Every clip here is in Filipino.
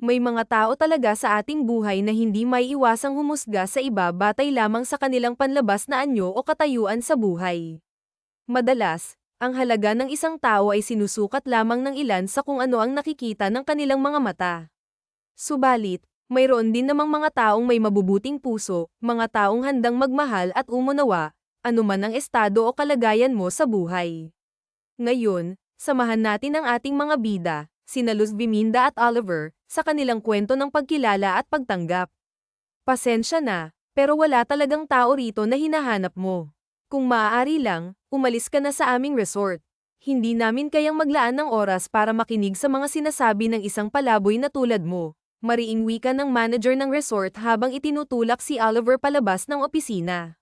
May mga tao talaga sa ating buhay na hindi maiiwasang humusga sa iba batay lamang sa kanilang panlabas na anyo o katayuan sa buhay. Madalas, ang halaga ng isang tao ay sinusukat lamang ng ilan sa kung ano ang nakikita ng kanilang mga mata. Subalit, mayroon din namang mga taong may mabubuting puso, mga taong handang magmahal at umunawa, anuman ang estado o kalagayan mo sa buhay. Ngayon, samahan natin ang ating mga bida, sina Luz Biminda at Oliver, sa kanilang kwento ng pagkilala at pagtanggap. Pasensya na, pero wala talagang tao rito na hinahanap mo. Kung maaari lang, umalis ka na sa aming resort. Hindi namin kayang maglaan ng oras para makinig sa mga sinasabi ng isang palaboy na tulad mo. Mariing wika ng manager ng resort habang itinutulak si Oliver palabas ng opisina.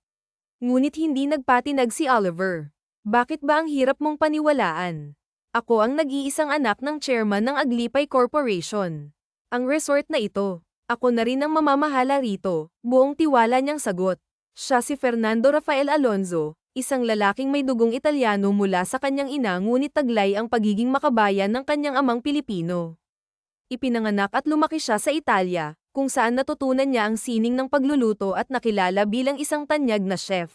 Ngunit hindi nagpatinag si Oliver. Bakit ba ang hirap mong paniwalaan? Ako ang nag-iisang anak ng chairman ng Aglipay Corporation. Ang resort na ito. Ako na rin ang mamamahala rito, buong tiwala niyang sagot. Siya si Fernando Rafael Alonzo, isang lalaking may dugong Italyano mula sa kanyang ina ngunit taglay ang pagiging makabayan ng kanyang amang Pilipino. Ipinanganak at lumaki siya sa Italia, kung saan natutunan niya ang sining ng pagluluto at nakilala bilang isang tanyag na chef.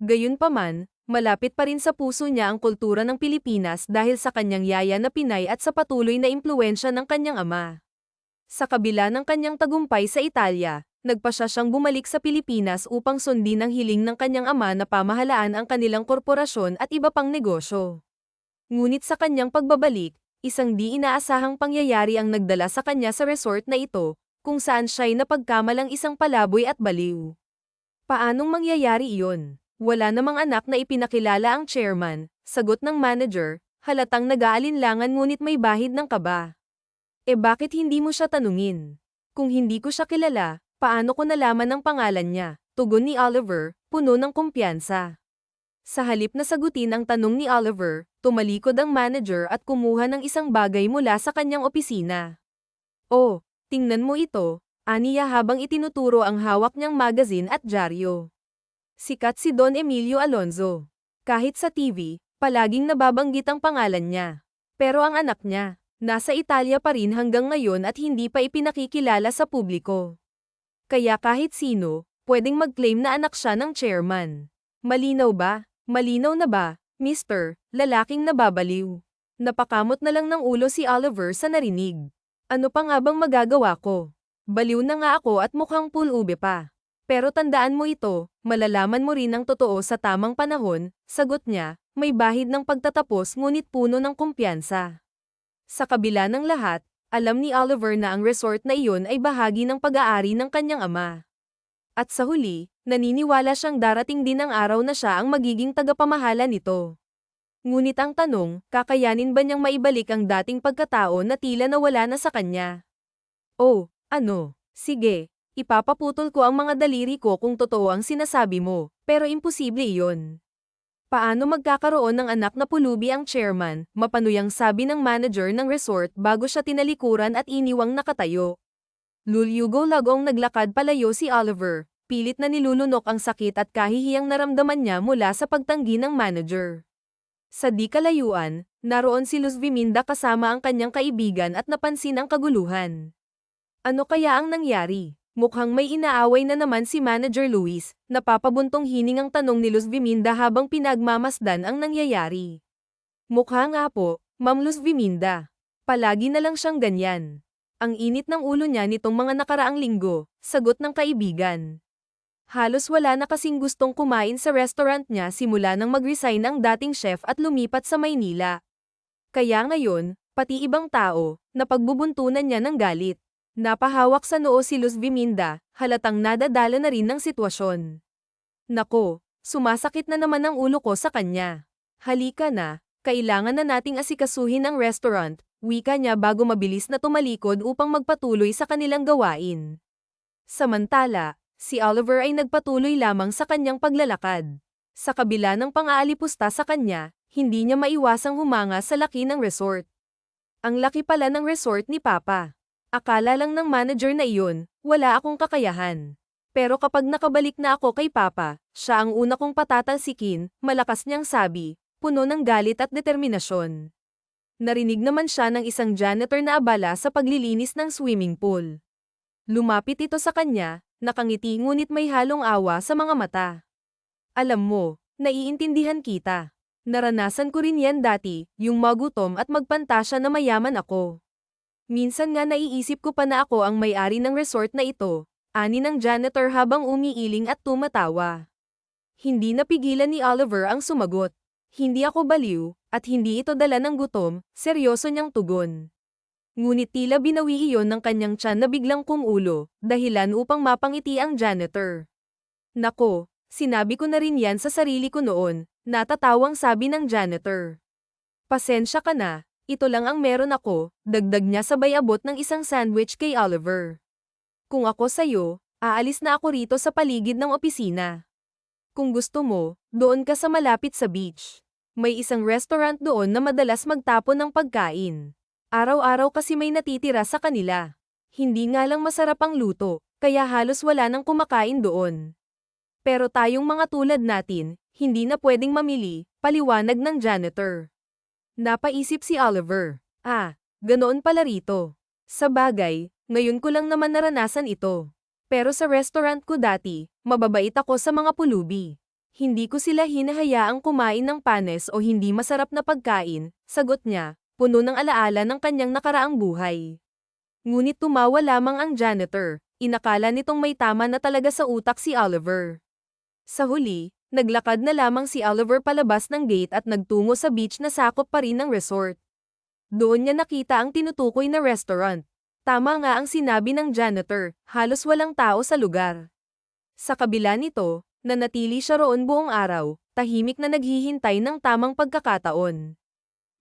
Gayunpaman, malapit pa rin sa puso niya ang kultura ng Pilipinas dahil sa kanyang yaya na Pinay at sa patuloy na impluwensya ng kanyang ama. Sa kabila ng kanyang tagumpay sa Italia, nagpasya siyang bumalik sa Pilipinas upang sundin ang hiling ng kanyang ama na pamahalaan ang kanilang korporasyon at iba pang negosyo. Ngunit sa kanyang pagbabalik, isang di inaasahang pangyayari ang nagdala sa kanya sa resort na ito, kung saan siya'y napagkamalang isang palaboy at baliw. Paanong mangyayari iyon? Wala namang anak na ipinakilala ang chairman, sagot ng manager, halatang nag-aalinlangan ngunit may bahid ng kaba. Bakit hindi mo siya tanungin? Kung hindi ko siya kilala, paano ko nalaman ang pangalan niya? Tugon ni Oliver, puno ng kumpiyansa. Sa halip na sagutin ang tanong ni Oliver, tumalikod ang manager at kumuha ng isang bagay mula sa kanyang opisina. Oh, tingnan mo ito, aniya habang itinuturo ang hawak niyang magazine at dyaryo. Sikat si Don Emilio Alonzo. Kahit sa TV, palaging nababanggit ang pangalan niya. Pero ang anak niya, nasa Italia pa rin hanggang ngayon at hindi pa ipinakikilala sa publiko. Kaya kahit sino, pwedeng mag-claim na anak siya ng chairman. Malinaw ba? Malinaw na ba, Mr. Lalaking nababaliw? Napakamot na lang ng ulo si Oliver sa narinig. Ano pa nga bang magagawa ko? Baliw na nga ako at mukhang pulube pa. Pero tandaan mo ito, malalaman mo rin ang totoo sa tamang panahon, sagot niya, may bahid ng pagtatapos ngunit puno ng kumpiyansa. Sa kabila ng lahat, alam ni Oliver na ang resort na iyon ay bahagi ng pag-aari ng kanyang ama. At sa huli, naniniwala siyang darating din ang araw na siya ang magiging tagapamahala nito. Ngunit ang tanong, kakayanin ba niyang maibalik ang dating pagkatao na tila nawala na sa kanya? Oh, ano? Sige, ipapaputol ko ang mga daliri ko kung totoo ang sinasabi mo, pero imposible iyon. Paano magkakaroon ng anak na pulubi ang chairman, mapanuyang sabi ng manager ng resort bago siya tinalikuran at iniwang nakatayo. Lulyugo-lagong naglakad palayo si Oliver, pilit na nilulunok ang sakit at kahihiyang naramdaman niya mula sa pagtanggi ng manager. Sa di kalayuan, naroon si Luz Biminda kasama ang kanyang kaibigan at napansin ang kaguluhan. Ano kaya ang nangyari? Mukhang may inaaway na naman si Manager Luis, napapabuntong hining ang tanong ni Luz Biminda habang pinagmamasdan ang nangyayari. Mukha nga po, Ma'am Luz Biminda. Palagi na lang siyang ganyan. Ang init ng ulo niya nitong mga nakaraang linggo, sagot ng kaibigan. Halos wala na kasing gustong kumain sa restaurant niya simula nang mag-resign ang dating chef at lumipat sa Maynila. Kaya ngayon, pati ibang tao, napagbubuntunan niya ng galit. Napahawak sa noo si Luz Biminda, halatang nadadala na rin ng sitwasyon. Nako, sumasakit na naman ang ulo ko sa kanya. Halika na, kailangan na nating asikasuhin ang restaurant, wika niya bago mabilis na tumalikod upang magpatuloy sa kanilang gawain. Samantala, si Oliver ay nagpatuloy lamang sa kanyang paglalakad. Sa kabila ng pang-aalipusta sa kanya, hindi niya maiwasang humanga sa laki ng resort. Ang laki pala ng resort ni Papa. Akala lang ng manager na iyon, wala akong kakayahan. Pero kapag nakabalik na ako kay Papa, siya ang una kong patatalsikin, malakas niyang sabi, puno ng galit at determinasyon. Narinig naman siya ng isang janitor na abala sa paglilinis ng swimming pool. Lumapit ito sa kanya, nakangiti ngunit may halong awa sa mga mata. Alam mo, naiintindihan kita. Naranasan ko rin yan dati, yung magutom at magpantasya na mayaman ako. Minsan nga naiisip ko pa na ako ang may-ari ng resort na ito, ani ng janitor habang umiiling at tumatawa. Hindi napigilan ni Oliver ang sumagot. Hindi ako baliw, at hindi ito dala ng gutom, seryoso niyang tugon. Ngunit tila binawi iyon ng kanyang tiyan na biglang kumulo, dahilan upang mapangiti ang janitor. Nako, sinabi ko na rin yan sa sarili ko noon, natatawang sabi ng janitor. Pasensya ka na, ito lang ang meron ako, dagdag niya sabay abot ng isang sandwich kay Oliver. Kung ako sa'yo, aalis na ako rito sa paligid ng opisina. Kung gusto mo, doon ka sa malapit sa beach. May isang restaurant doon na madalas magtapon ng pagkain. Araw-araw kasi may natitira sa kanila. Hindi nga lang masarap ang luto, kaya halos wala nang kumakain doon. Pero tayong mga tulad natin, hindi na pwedeng mamili, paliwanag ng janitor. Napaisip si Oliver. Ganoon pala rito. Sa bagay, ngayon ko lang naman naranasan ito. Pero sa restaurant ko dati, mababait ako sa mga pulubi. Hindi ko sila hinahayaang kumain ng panes o hindi masarap na pagkain, sagot niya, puno ng alaala ng kanyang nakaraang buhay. Ngunit tumawa lamang ang janitor, inakala nitong may tama na talaga sa utak si Oliver. Sa huli, naglakad na lamang si Oliver palabas ng gate at nagtungo sa beach na sakop pa rin ng resort. Doon niya nakita ang tinutukoy na restaurant. Tama nga ang sinabi ng janitor, halos walang tao sa lugar. Sa kabila nito, nanatili siya roon buong araw, tahimik na naghihintay ng tamang pagkakataon.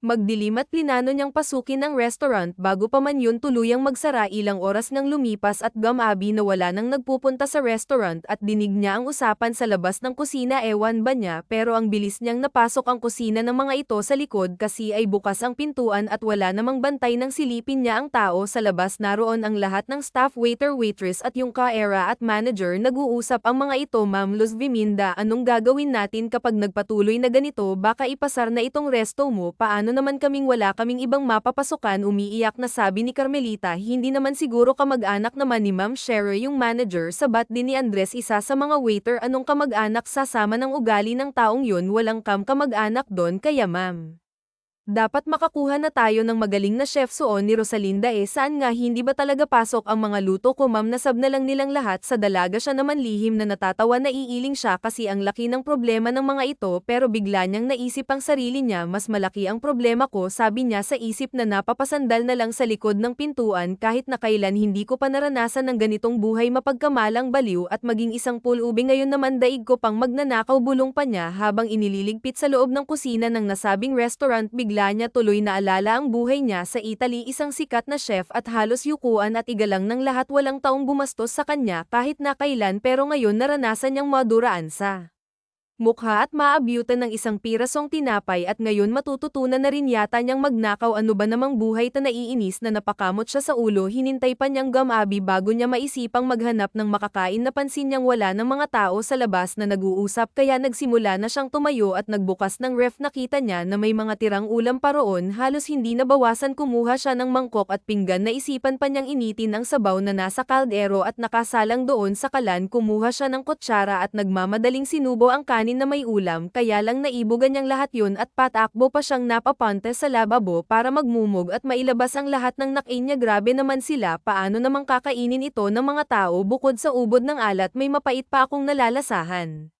Magdilim at plinano niyang pasukin ang restaurant bago pa man yun tuluyang magsara. Ilang oras ngang lumipas at gamabi na wala nang nagpupunta sa restaurant at dinig niya ang usapan sa labas ng kusina. Ewan ba niya pero ang bilis niyang napasok ang kusina ng mga ito sa likod kasi ay bukas ang pintuan at wala namang bantay nang silipin niya ang tao sa labas. Naroon ang lahat ng staff, waiter, waitress at yung ka-era at manager. Nag-uusap ang mga ito. Ma'am Luz Viminda, anong gagawin natin kapag nagpatuloy na ganito? Baka ipasar na itong resto mo. Paano naman kaming wala kaming ibang mapapasukan? Umiiyak na sabi ni Carmelita. Hindi naman siguro kamag-anak naman ni Ma'am Sherry yung manager. Sabat din ni Andres, isa sa mga waiter. Anong kamag-anak? Sasama ng ugali ng taong yun, walang kamag-anak doon. Kaya ma'am, dapat makakuha na tayo ng magaling na chef. Suon ni Rosalinda. Saan nga, hindi ba talaga pasok ang mga luto ko ma'am? Nasab na lang nilang lahat sa dalaga. Siya naman lihim na natatawa. Naiiling siya kasi ang laki ng problema ng mga ito pero bigla niyang naisip ang sarili niya. Mas malaki ang problema ko, sabi niya sa isip na napapasandal na lang sa likod ng pintuan. Kahit na kailan hindi ko pa naranasan ng ganitong buhay, mapagkamalang baliw at maging isang pulubi. Ngayon naman daig ko pang magnanakaw, bulong pa niya habang inililigpit sa loob ng kusina ng nasabing restaurant. Bigla niya tuloy naalala ang buhay niya sa Italy, isang sikat na chef at halos yukuan at igalang ng lahat. Walang taong bumastos sa kanya kahit na kailan pero ngayon naranasan niyang maduraan sa mukha at maabyutan ng isang pirasong tinapay at ngayon matututunan na rin yata niyang magnakaw. Ano ba namang buhay ta? Naiinis na napakamot siya sa ulo. Hinintay pa niyang gamabi bago niya maisipang maghanap ng makakain. Napansin niyang wala ng mga tao sa labas na nag-uusap kaya nagsimula na siyang tumayo at nagbukas ng ref. Nakita niya na may mga tirang ulam pa roon, halos hindi nabawasan. Kumuha siya ng mangkok at pinggan. Naisipan pa niyang initin ang sabaw na nasa kaldero at nakasalang doon sa kalan. Kumuha siya ng kutsara at nagmamadaling sinubo ang kanin na may ulam, kaya lang naibugan niyang lahat yun at patakbo pa siyang napapante sa lababo para magmumog at mailabas ang lahat ng nakain niya. Grabe naman sila, paano namang kakainin ito ng mga tao? Bukod sa ubod ng alat, may mapait pa akong nalalasahan.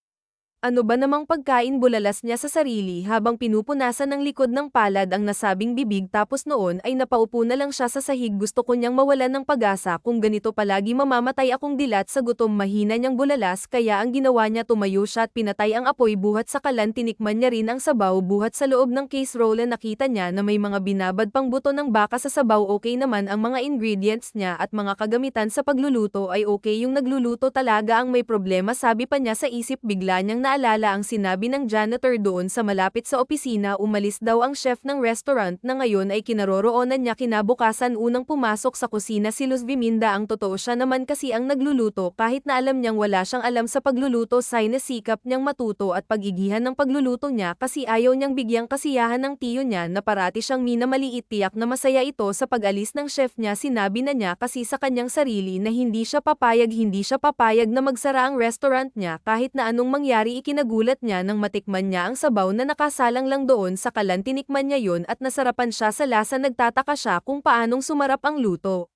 Ano ba namang pagkain? Bulalas niya sa sarili habang pinupunasan ng likod ng palad ang nasabing bibig. Tapos noon ay napaupo na lang siya sa sahig. Gusto ko niyang mawalan ng pag-asa. Kung ganito palagi mamamatay akong dilat sa gutom. Mahina niyang bulalas kaya ang ginawa niya, tumayo siya at pinatay ang apoy. Buhat sa kalan, tinikman niya rin ang sabaw. Buhat sa loob ng casserole, nakita niya na may mga binabad pang buto ng baka sa sabaw. Okay naman ang mga ingredients niya at mga kagamitan sa pagluluto ay okay. Yung nagluluto talaga ang may problema, sabi pa niya sa isip. Bigla niyang naalala ang sinabi ng janitor doon sa malapit sa opisina. Umalis daw ang chef ng restaurant na ngayon ay kinaroroonan niya. Kinabukasan unang pumasok sa kusina si Luz Viminda. Ang totoo siya naman kasi ang nagluluto kahit na alam niyang wala siyang alam sa pagluluto. Sinasikap niyang matuto at pagigihan ng pagluluto niya kasi ayaw niyang bigyang kasiyahan ng tiyo niya na parati siyang minamaliit. Tiyak na masaya ito sa pag-alis ng chef niya. Sinabi na niya kasi sa kanyang sarili na hindi siya papayag na magsara ang restaurant niya kahit na anong mangyari. Ikinagulat niya nang matikman niya ang sabaw na nakasalang lang doon sa kalan. Tinikman niya yon at nasarapan siya sa lasa. Nagtataka siya kung paanong sumarap ang luto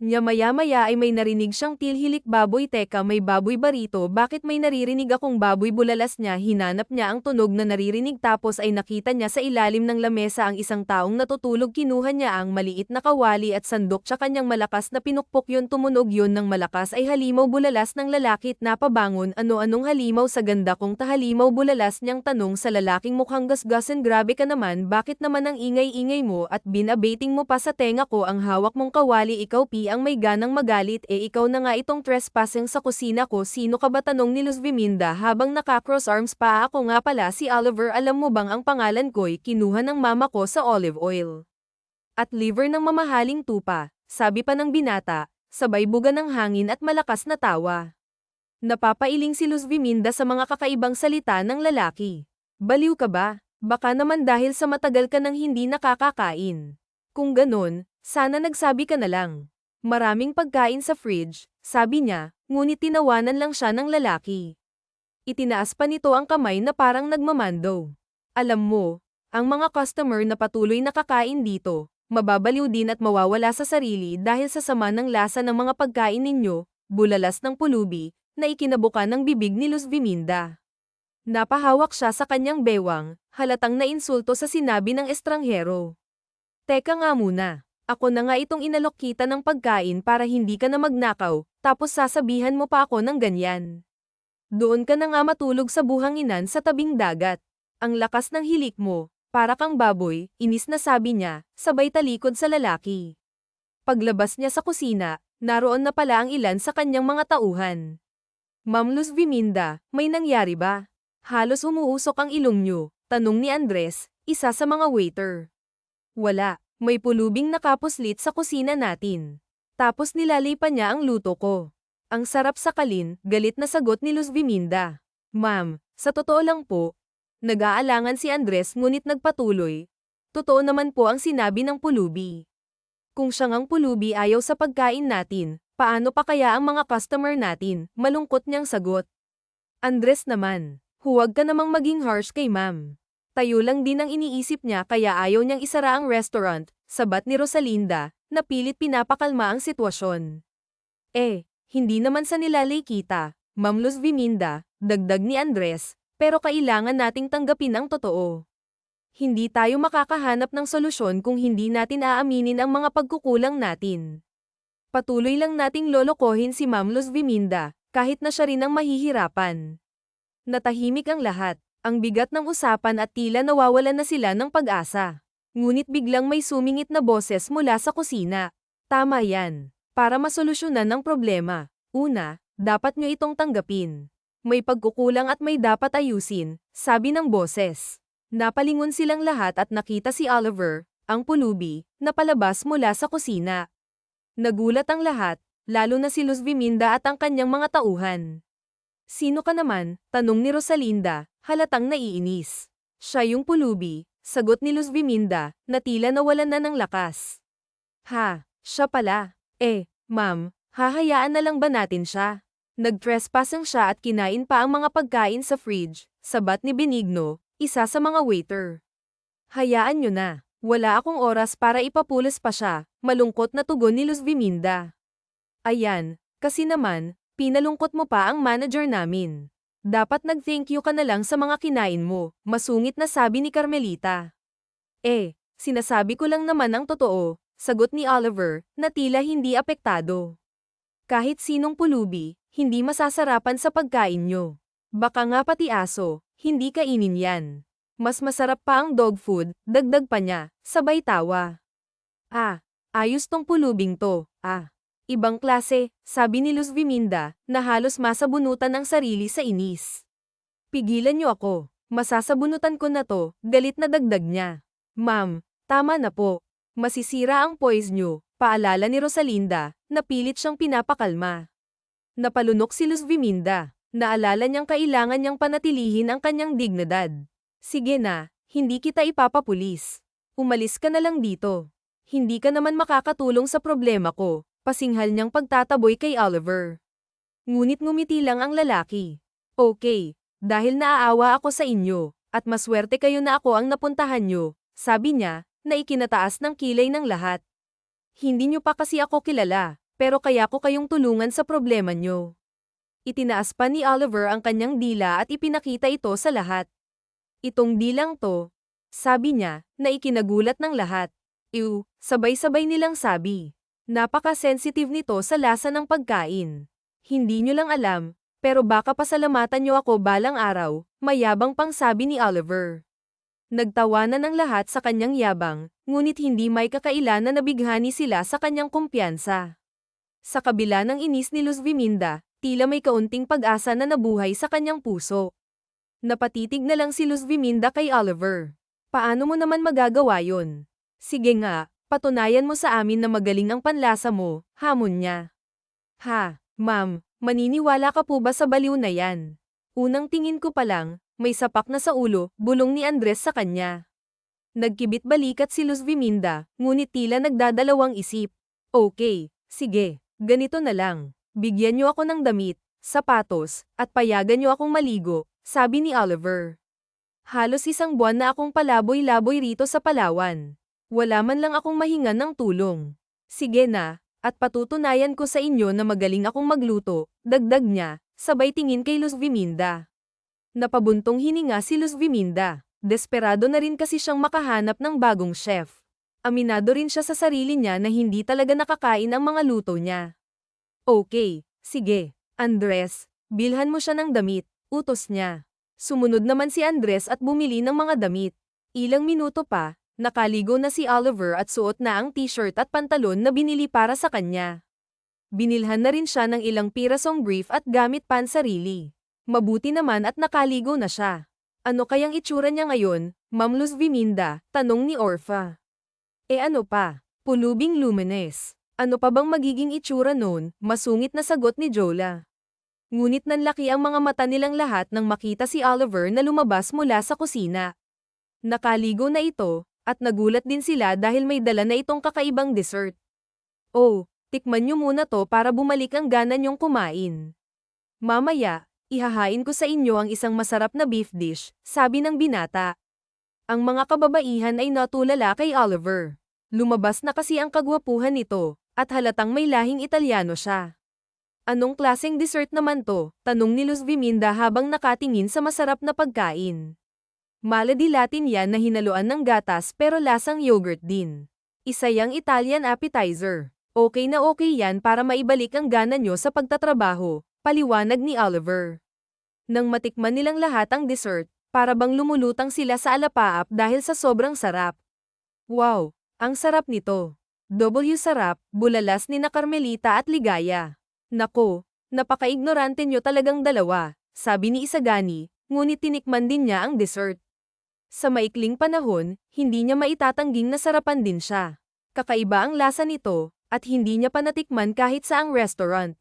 niya. Maya-maya ay may narinig siyang tilhilik. Baboy, teka, may baboy ba rito? Bakit may naririnig akong baboy? Bulalas niya. Hinanap niya ang tunog na naririnig tapos ay nakita niya sa ilalim ng lamesa ang isang taong natutulog. Kinuha niya ang maliit na kawali at sandok sa kanyang malakas na pinukpok yon. Tumunog yon ng malakas. Ay halimaw. Bulalas ng lalaki at napabangon. Ano-anong halimaw? Sa ganda kong tahalimaw. Bulalas niyang tanong sa lalaking mukhang gasgasan. Grabe ka naman, bakit naman ang ingay-ingay mo at binabating mo pa sa tenga ko ang hawak mong kawali? Ikaw ang may ganang magalit. Ikaw na nga itong trespassing sa kusina ko. Sino ka ba? Tanong ni Luz Viminda habang naka-cross arms pa. Ako nga pala si Oliver. Alam mo bang ang pangalan ko'y kinuha ng mama ko sa olive oil at liver ng mamahaling tupa, sabi pa ng binata, sabay buga ng hangin at malakas na tawa. Napapailing si Luz Viminda sa mga kakaibang salita ng lalaki. Baliw ka ba? Baka naman dahil sa matagal ka nang hindi nakakakain. Kung ganon, sana nagsabi ka na lang. Maraming pagkain sa fridge, sabi niya, ngunit tinawanan lang siya ng lalaki. Itinaas pa nito ang kamay na parang nagmamando. Alam mo, ang mga customer na patuloy nakakain dito, mababaliw din at mawawala sa sarili dahil sa sama ng lasa ng mga pagkain ninyo. Bulalas ng pulubi, na ikinabuka ng bibig ni Luz Viminda. Napahawak siya sa kanyang bewang, halatang nainsulto sa sinabi ng estranghero. Teka nga muna. Ako na nga itong inalok kita ng pagkain para hindi ka na magnakaw, tapos sasabihan mo pa ako ng ganyan. Doon ka na nga matulog sa buhanginan sa tabing dagat. Ang lakas ng hilik mo, para kang baboy, inis na sabi niya, sabay talikod sa lalaki. Paglabas niya sa kusina, naroon na pala ang ilan sa kanyang mga tauhan. Ma'am Luz Viminda, may nangyari ba? Halos umuusok ang ilong niyo, tanong ni Andres, isa sa mga waiter. Wala. May pulubing nakapuslit sa kusina natin. Tapos nilalipan niya ang luto ko. Ang sarap sakalin, galit na sagot ni Luz Viminda. Ma'am, sa totoo lang po. Nag-aalangan si Andres ngunit nagpatuloy. Totoo naman po ang sinabi ng pulubi. Kung siyang ang pulubi ayaw sa pagkain natin, paano pa kaya ang mga customer natin? Malungkot niyang sagot. Andres naman, huwag ka namang maging harsh kay ma'am. Tayo lang din ang iniisip niya kaya ayaw niyang isara ang restaurant, sabat ni Rosalinda, na pilit pinapakalma ang sitwasyon. Hindi naman sa nilalay kita, Ma'am Luz Viminda, dagdag ni Andres, pero kailangan nating tanggapin ang totoo. Hindi tayo makakahanap ng solusyon kung hindi natin aaminin ang mga pagkukulang natin. Patuloy lang nating lolokohin si Ma'am Luz Viminda, kahit na siya rin ang mahihirapan. Natahimik ang lahat. Ang bigat ng usapan at tila nawawalan na sila ng pag-asa. Ngunit biglang may sumingit na boses mula sa kusina. Tama yan. Para masolusyonan ang problema, una, dapat nyo itong tanggapin. May pagkukulang at may dapat ayusin, sabi ng boses. Napalingon silang lahat at nakita si Oliver, ang pulubi, na palabas mula sa kusina. Nagulat ang lahat, lalo na si Luz Viminda at ang kanyang mga tauhan. Sino ka naman? Tanong ni Rosalinda, halatang naiinis. Siya yung pulubi, sagot ni Luz Viminda, na tila nawalan na ng lakas. Siya pala. Ma'am, hahayaan na lang ba natin siya? Nag-trespassing siya at kinain pa ang mga pagkain sa fridge, sabat ni Benigno, isa sa mga waiter. Hayaan nyo na, wala akong oras para ipapulas pa siya, malungkot na tugon ni Luz Viminda. Ayan, kasi naman, pinalungkot mo pa ang manager namin. Dapat nag-thank you ka na lang sa mga kinain mo, masungit na sabi ni Carmelita. Sinasabi ko lang naman ang totoo, sagot ni Oliver, na tila hindi apektado. Kahit sinong pulubi, hindi masasarapan sa pagkain nyo. Baka nga pati aso, hindi kainin yan. Mas masarap pa ang dog food, dagdag pa niya, sabay tawa. Ayos tong pulubing to, Ibang klase, sabi ni Luz Viminda, na halos masabunutan ang sarili sa inis. Pigilan niyo ako. Masasabunutan ko na to, galit na dagdag niya. Ma'am, tama na po. Masisira ang poise niyo, paalala ni Rosalinda, na pilit siyang pinapakalma. Napalunok si Luz Viminda. Naalala niyang kailangan niyang panatilihin ang kanyang dignidad. Sige na, hindi kita ipapapulis. Umalis ka na lang dito. Hindi ka naman makakatulong sa problema ko, pasinghal niyang pagtataboy kay Oliver. Ngunit ngumiti lang ang lalaki. Okay, dahil naaawa ako sa inyo, at maswerte kayo na ako ang napuntahan niyo, sabi niya, na ikinataas ng kilay ng lahat. Hindi niyo pa kasi ako kilala, pero kaya ko kayong tulungan sa problema niyo. Itinaas pa ni Oliver ang kanyang dila at ipinakita ito sa lahat. Itong dilang to, sabi niya, na ikinagulat ng lahat. Ew, sabay-sabay nilang sabi. Napaka-sensitive nito sa lasa ng pagkain. Hindi niyo lang alam, pero baka pasalamatan niyo ako balang araw, mayabang pang sabi ni Oliver. Nagtawanan ng lahat sa kanyang yabang, ngunit hindi may kakailan na nabighani sila sa kanyang kumpiyansa. Sa kabila ng inis ni Luz Viminda, tila may kaunting pag-asa na nabuhay sa kanyang puso. Napatitig na lang si Luz Viminda kay Oliver. Paano mo naman magagawa yon? Sige nga, patunayan mo sa amin na magaling ang panlasa mo, hamon niya. Ha, ma'am, maniniwala ka po ba sa baliw na yan? Unang tingin ko pa lang, may sapak na sa ulo, bulong ni Andres sa kanya. Nagkibit balikat si Luz Viminda, ngunit tila nagdadalawang isip. Okay, sige, ganito na lang. Bigyan niyo ako ng damit, sapatos, at payagan niyo akong maligo, sabi ni Oliver. Halos isang buwan na akong palaboy-laboy rito sa Palawan. Wala man lang akong mahinga ng tulong. Sige na, at patutunayan ko sa inyo na magaling akong magluto, dagdag niya, sabay tingin kay Luz Viminda. Napabuntong hininga si Luz Viminda. Desperado na rin kasi siyang makahanap ng bagong chef. Aminado rin siya sa sarili niya na hindi talaga nakakain ang mga luto niya. Okay, sige, Andres, bilhan mo siya ng damit, utos niya. Sumunod naman si Andres at bumili ng mga damit. Ilang minuto pa, nakaligo na si Oliver at suot na ang t-shirt at pantalon na binili para sa kanya. Binilhan na rin siya ng ilang pirasong brief at gamit pansarili. Mabuti naman at nakaligo na siya. Ano kayang itsura niya ngayon, Ma'am Luz Viminda? Tanong ni Orfa. Ano pa? Pulubing luminous. Ano pa bang magiging itsura noon? Masungit na sagot ni Jola. Ngunit nanlaki ang mga mata nilang lahat nang makita si Oliver na lumabas mula sa kusina. Nakaligo na ito, at nagulat din sila dahil may dala na itong kakaibang dessert. Oh, tikman niyo muna to para bumalik ang gana niyong kumain. Mamaya, ihahain ko sa inyo ang isang masarap na beef dish, sabi ng binata. Ang mga kababaihan ay natulala kay Oliver. Lumabas na kasi ang kagwapuhan nito, at halatang may lahing Italyano siya. Anong klaseng dessert naman to? Tanong ni Luz Viminda habang nakatingin sa masarap na pagkain. Maladi Latin yan na hinaluan ng gatas pero lasang yogurt din. Isa yang Italian appetizer. Okay na okay yan para maibalik ang gana nyo sa pagtatrabaho, paliwanag ni Oliver. Nang matikman nilang lahat ang dessert, para bang lumulutang sila sa alapaap dahil sa sobrang sarap. Wow, ang sarap nito. W sarap, bulalas ni na Carmelita at Ligaya. Nako, napaka-ignorante nyo talagang dalawa, sabi ni Isagani, ngunit tinikman din niya ang dessert. Sa maikling panahon, hindi niya maitatangging nasarapan din siya. Kakaiba ang lasa nito, at hindi niya pa natikman kahit saang restaurant.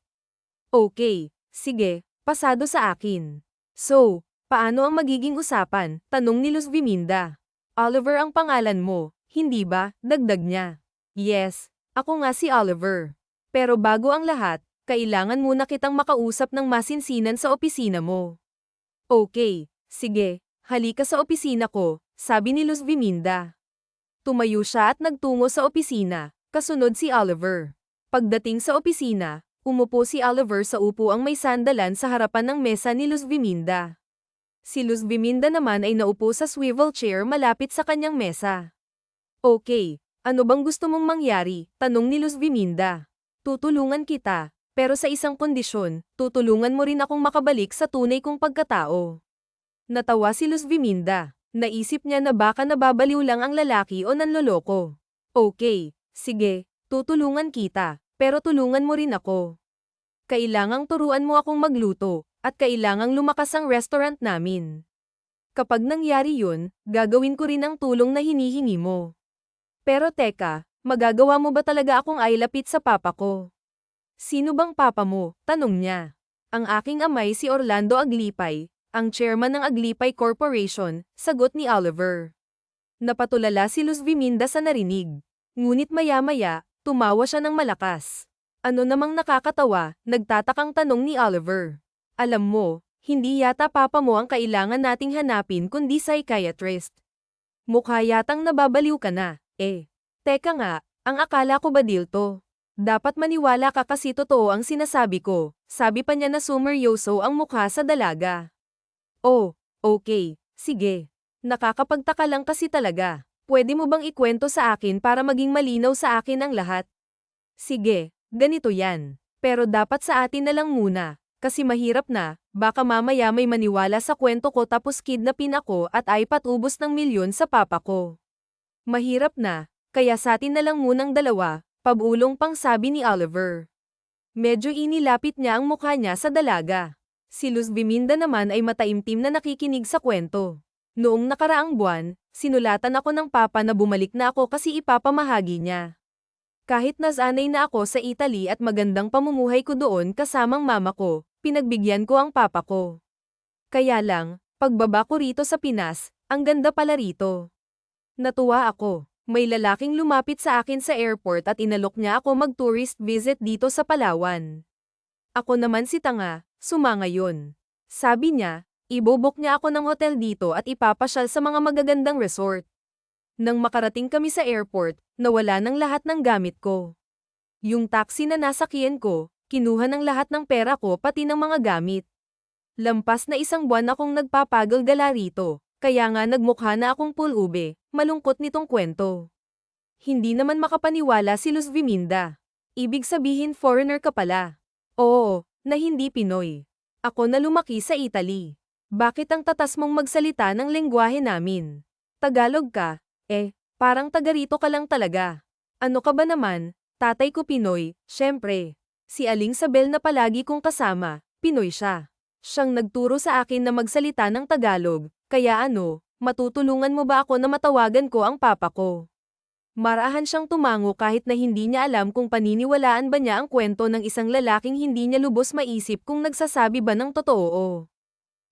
Okay, sige, pasado sa akin. So, paano ang magiging usapan? Tanong ni Luz Viminda. Oliver ang pangalan mo, hindi ba? Dagdag niya. Yes, ako nga si Oliver. Pero bago ang lahat, kailangan muna kitang makausap ng masinsinan sa opisina mo. Okay, sige, halika sa opisina ko, sabi ni Luz Viminda. Tumayo siya at nagtungo sa opisina, kasunod si Oliver. Pagdating sa opisina, umupo si Oliver sa upuang may sandalan sa harapan ng mesa ni Luz Viminda. Si Luz Viminda naman ay naupo sa swivel chair malapit sa kanyang mesa. Okay, ano bang gusto mong mangyari? Tanong ni Luz Viminda. Tutulungan kita, pero sa isang kondisyon, tutulungan mo rin akong makabalik sa tunay kong pagkatao. Natawa si Luz Viminda. Naisip niya na baka nababaliw lang ang lalaki o nanloloko. Okay, sige, tutulungan kita, pero tulungan mo rin ako. Kailangang turuan mo akong magluto, At kailangang lumakas ang restaurant namin. Kapag nangyari yun, gagawin ko rin ang tulong na hinihingi mo. Pero teka, magagawa mo ba talaga akong ailapit sa papa ko? Sino bang papa mo? Tanong niya. Ang aking amay si Orlando Aglipay, ang chairman ng Aglipay Corporation, sagot ni Oliver. Napatulala si Luz Viminda sa narinig. Ngunit maya-maya, tumawa siya ng malakas. Ano namang nakakatawa, nagtatakang tanong ni Oliver. Alam mo, hindi yata papa mo ang kailangan nating hanapin kundi psychiatrist. Mukha yatang nababaliw ka na, eh. Teka nga, ang akala ko ba deal to? Dapat maniwala ka kasi totoo ang sinasabi ko, sabi pa niya na sumeryoso ang mukha sa dalaga. Oh, okay, sige. Nakakapagtaka lang kasi talaga. Pwede mo bang ikwento sa akin para maging malinaw sa akin ang lahat? Sige, ganito yan. Pero dapat sa atin na lang muna. Kasi mahirap na, baka mamaya may maniwala sa kwento ko tapos kidnapin ako at ay patubos ng milyon sa papa ko. Mahirap na, kaya sa atin na lang munang dalawa, pabulong pang sabi ni Oliver. Medyo inilapit niya ang mukha niya sa dalaga. Si Luz Viminda naman ay mataimtim na nakikinig sa kwento. Noong nakaraang buwan, sinulatan ako ng papa na bumalik na ako kasi ipapamahagi niya. Kahit nasanay na ako sa Italy at magandang pamumuhay ko doon kasamang mama ko, pinagbigyan ko ang papa ko. Kaya lang, pagbaba ko rito sa Pinas, ang ganda pala rito. Natuwa ako. May lalaking lumapit sa akin sa airport at inalok niya ako mag-tourist visit dito sa Palawan. Ako naman si tanga, sumangayon. Sabi niya, ibobok niya ako ng hotel dito at ipapasyal sa mga magagandang resort. Nang makarating kami sa airport, nawala ng lahat ng gamit ko. Yung taxi na nasakyan ko, kinuha ng lahat ng pera ko pati ng mga gamit. Lampas na 1 buwan akong nagpapagal-gala rito, kaya nga nagmukha na akong pulube, malungkot nitong kwento. Hindi naman makapaniwala si Luz Viminda. Ibig sabihin foreigner ka pala. Oo, na hindi Pinoy. Ako na lumaki sa Italy. Bakit ang tatas mong magsalita ng lengguwahe namin? Tagalog ka? Parang taga rito ka lang talaga. Ano ka ba naman? Tatay ko Pinoy, syempre. Si Aling Sabel na palagi kong kasama, Pinoy siya. Siyang nagturo sa akin na magsalita ng Tagalog, kaya matutulungan mo ba ako na matawagan ko ang papa ko? Marahan siyang tumango kahit na hindi niya alam kung paniniwalaan ba niya ang kwento ng isang lalaking hindi niya lubos maisip kung nagsasabi ba ng totoo.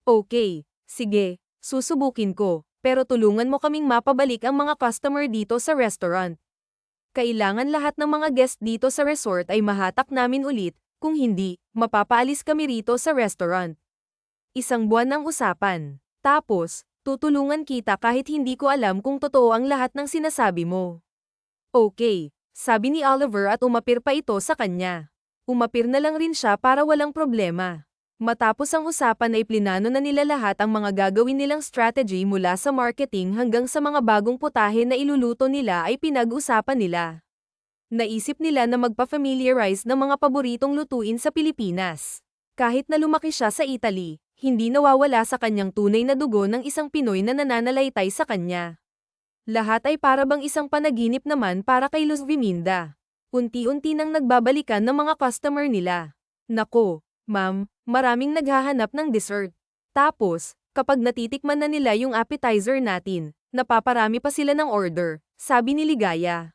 Okay, sige, susubukin ko. Pero tulungan mo kaming mapabalik ang mga customer dito sa restaurant. Kailangan lahat ng mga guest dito sa resort ay mahatak namin ulit, kung hindi, mapapaalis kami rito sa restaurant. 1 buwan ang usapan. Tapos, tutulungan kita kahit hindi ko alam kung totoo ang lahat ng sinasabi mo. Okay, sabi ni Oliver at umapir pa ito sa kanya. Umapir na lang rin siya para walang problema. Matapos ang usapan ay plinano na nila lahat ang mga gagawin nilang strategy mula sa marketing hanggang sa mga bagong putahe na iluluto nila ay pinag-usapan nila. Naisip nila na magpa-familiarize ng mga paboritong lutuin sa Pilipinas. Kahit na lumaki siya sa Italy, hindi nawawala sa kanyang tunay na dugo ng isang Pinoy na nananalaytay sa kanya. Lahat ay para bang isang panaginip naman para kay Luz Viminda. Unti-unti nang nagbabalikan ng mga customer nila. Nako, ma'am, maraming naghahanap ng dessert. Tapos, kapag natitikman na nila yung appetizer natin, napaparami pa sila ng order, sabi ni Ligaya.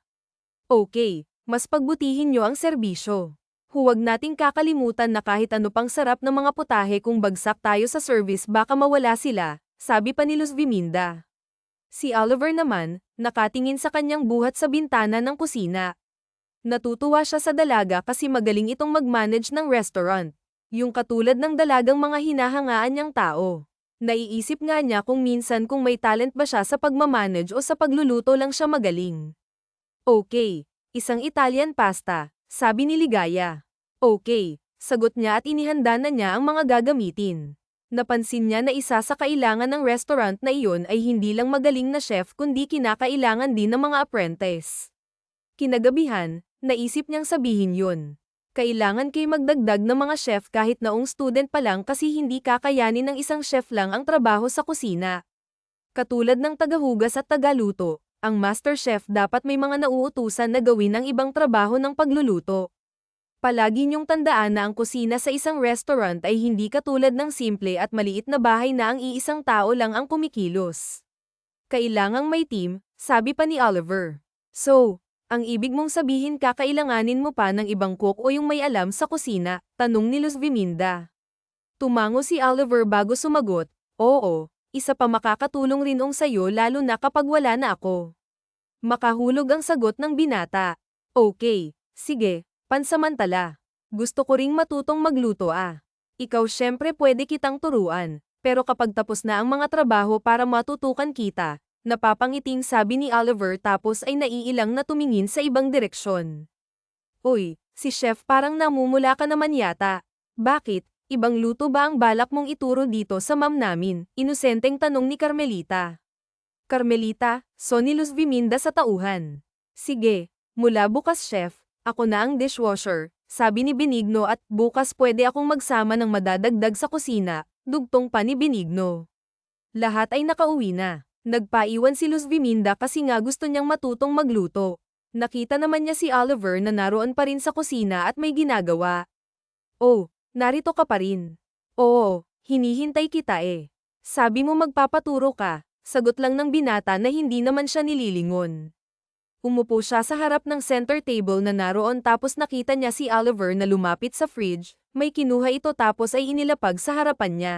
Okay, mas pagbutihin nyo ang serbisyo. Huwag nating kakalimutan na kahit ano pang sarap ng mga putahe kung bagsak tayo sa service baka mawala sila, sabi pa ni Luz Viminda. Si Oliver naman, nakatingin sa kanyang buhat sa bintana ng kusina. Natutuwa siya sa dalaga kasi magaling itong mag-manage ng restaurant. Yung katulad ng dalagang mga hinahangaan niyang tao. Naiisip nga niya kung minsan kung may talent ba siya sa pagmamanage o sa pagluluto lang siya magaling. Okay, isang Italian pasta, sabi ni Ligaya. Okay, sagot niya at inihanda na niya ang mga gagamitin. Napansin niya na isa sa kailangan ng restaurant na iyon ay hindi lang magaling na chef kundi kinakailangan din ng mga apprentice. Kinagabihan, naisip niyang sabihin yun. Kailangan kay magdagdag ng mga chef kahit naong student pa lang kasi hindi kakayanin ng isang chef lang ang trabaho sa kusina. Katulad ng tagahugas at tagaluto, ang master chef dapat may mga nauutusan na gawin ang ibang trabaho ng pagluluto. Palagi niyong tandaan na ang kusina sa isang restaurant ay hindi katulad ng simple at maliit na bahay na ang iisang tao lang ang kumikilos. Kailangang may team, sabi pa ni Oliver. So, ang ibig mong sabihin kakailanganin mo pa ng ibang cook o yung may alam sa kusina? Tanong ni Luz Viminda. Tumango si Oliver bago sumagot, oo, isa pa makakatulong rin ong sayo lalo na kapag wala na ako. Makahulog ang sagot ng binata. Okay, sige, pansamantala. Gusto ko ring matutong magluto ah. Ikaw syempre pwede kitang turuan, pero kapag tapos na ang mga trabaho para matutukan kita, napapangiting sabi ni Oliver tapos ay naiilang na tumingin sa ibang direksyon. Uy, si chef parang namumula ka naman yata. Bakit? Ibang luto ba ang balak mong ituro dito sa ma'am namin? Inosenteng tanong ni Carmelita. Carmelita, so ni Luz Viminda sa tauhan. Sige, mula bukas chef, ako na ang dishwasher, sabi ni Benigno at bukas pwede akong magsama ng madadagdag sa kusina, dugtong pa ni Benigno. Lahat ay nakauwi na. Nagpaiwan si Luz Viminda kasi nga gusto niyang matutong magluto. Nakita naman niya si Oliver na naroon pa rin sa kusina at may ginagawa. Oh, narito ka pa rin. Oo, hinihintay kita eh. Sabi mo magpapaturo ka, sagot lang ng binata na hindi naman siya nililingon. Umupo siya sa harap ng center table na naroon tapos nakita niya si Oliver na lumapit sa fridge, may kinuha ito tapos ay inilapag sa harapan niya.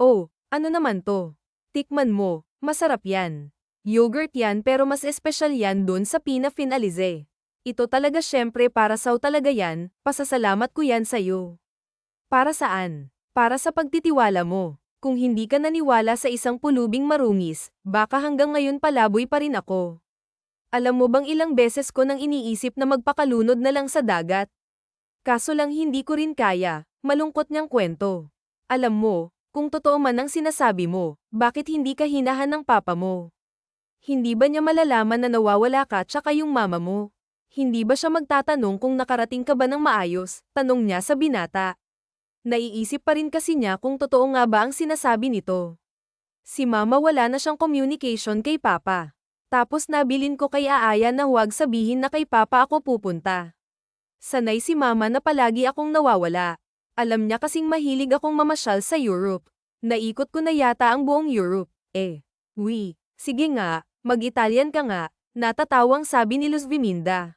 Oh, ano naman to? Tikman mo, masarap yan. Yogurt yan pero mas espesyal yan dun sa Pina Finalize. Ito talaga syempre para saw talaga yan, pasasalamat ko yan sa'yo. Para saan? Para sa pagtitiwala mo. Kung hindi ka naniwala sa isang pulubing marungis, baka hanggang ngayon palaboy pa rin ako. Alam mo bang ilang beses ko nang iniisip na magpakalunod na lang sa dagat? Kaso lang hindi ko rin kaya, malungkot niyang kwento. Alam mo, kung totoo man ang sinasabi mo, bakit hindi ka hinahan ng papa mo? Hindi ba niya malalaman na nawawala ka tsaka yung mama mo? Hindi ba siya magtatanong kung nakarating ka ba ng maayos? Tanong niya sa binata. Naiisip pa rin kasi niya kung totoo nga ba ang sinasabi nito. Si mama wala na siyang communication kay papa. Tapos nabilin ko kay Aaya na huwag sabihin na kay papa ako pupunta. Sanay si mama na palagi akong nawawala. Alam niya kasing mahilig akong mamasyal sa Europe. Naikot ko na yata ang buong Europe. Sige nga, mag-Italian ka nga, natatawang sabi ni Luz Viminda.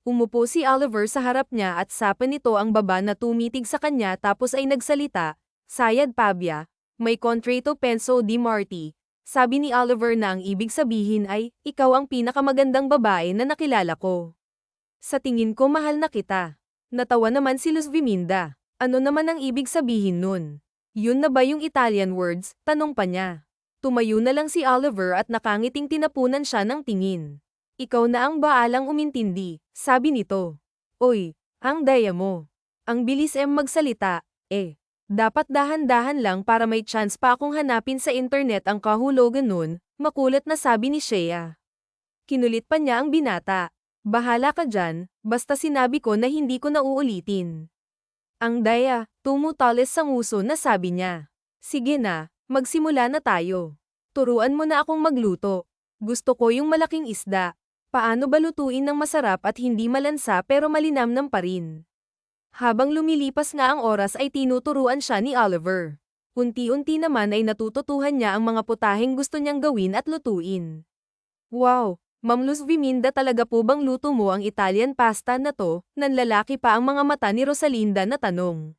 Umupo si Oliver sa harap niya at sapa nito ang baba na tumitig sa kanya tapos ay nagsalita, Sayad Pabia, may contrato penso di Marti. Sabi ni Oliver na ang ibig sabihin ay, ikaw ang pinakamagandang babae na nakilala ko. Sa tingin ko mahal na kita. Natawa naman si Luz Viminda. Ano naman ang ibig sabihin nun? Yun na ba yung Italian words? Tanong pa niya. Tumayo na lang si Oliver at nakangiting tinapunan siya ng tingin. Ikaw na ang baalang umintindi, sabi nito. Oy, ang daya mo. Ang bilis magsalita, Dapat dahan-dahan lang para may chance pa akong hanapin sa internet ang kahulugan nun, makulat na sabi ni Shea. Kinulit pa niya ang binata. Bahala ka dyan, basta sinabi ko na hindi ko na uulitin. Ang daya, tumutales sa nguso na sabi niya. Sige na, magsimula na tayo. Turuan mo na akong magluto. Gusto ko yung malaking isda. Paano ba lutuin ng masarap at hindi malansa pero malinamnam pa rin? Habang lumilipas nga ang oras ay tinuturuan siya ni Oliver. Unti-unti naman ay natututuhan niya ang mga putaheng gusto niyang gawin at lutuin. Wow, Ma'am Luz Viminda, talaga po bang luto mo ang Italian pasta na to? Nanlalaki pa ang mga mata ni Rosalinda na tanong.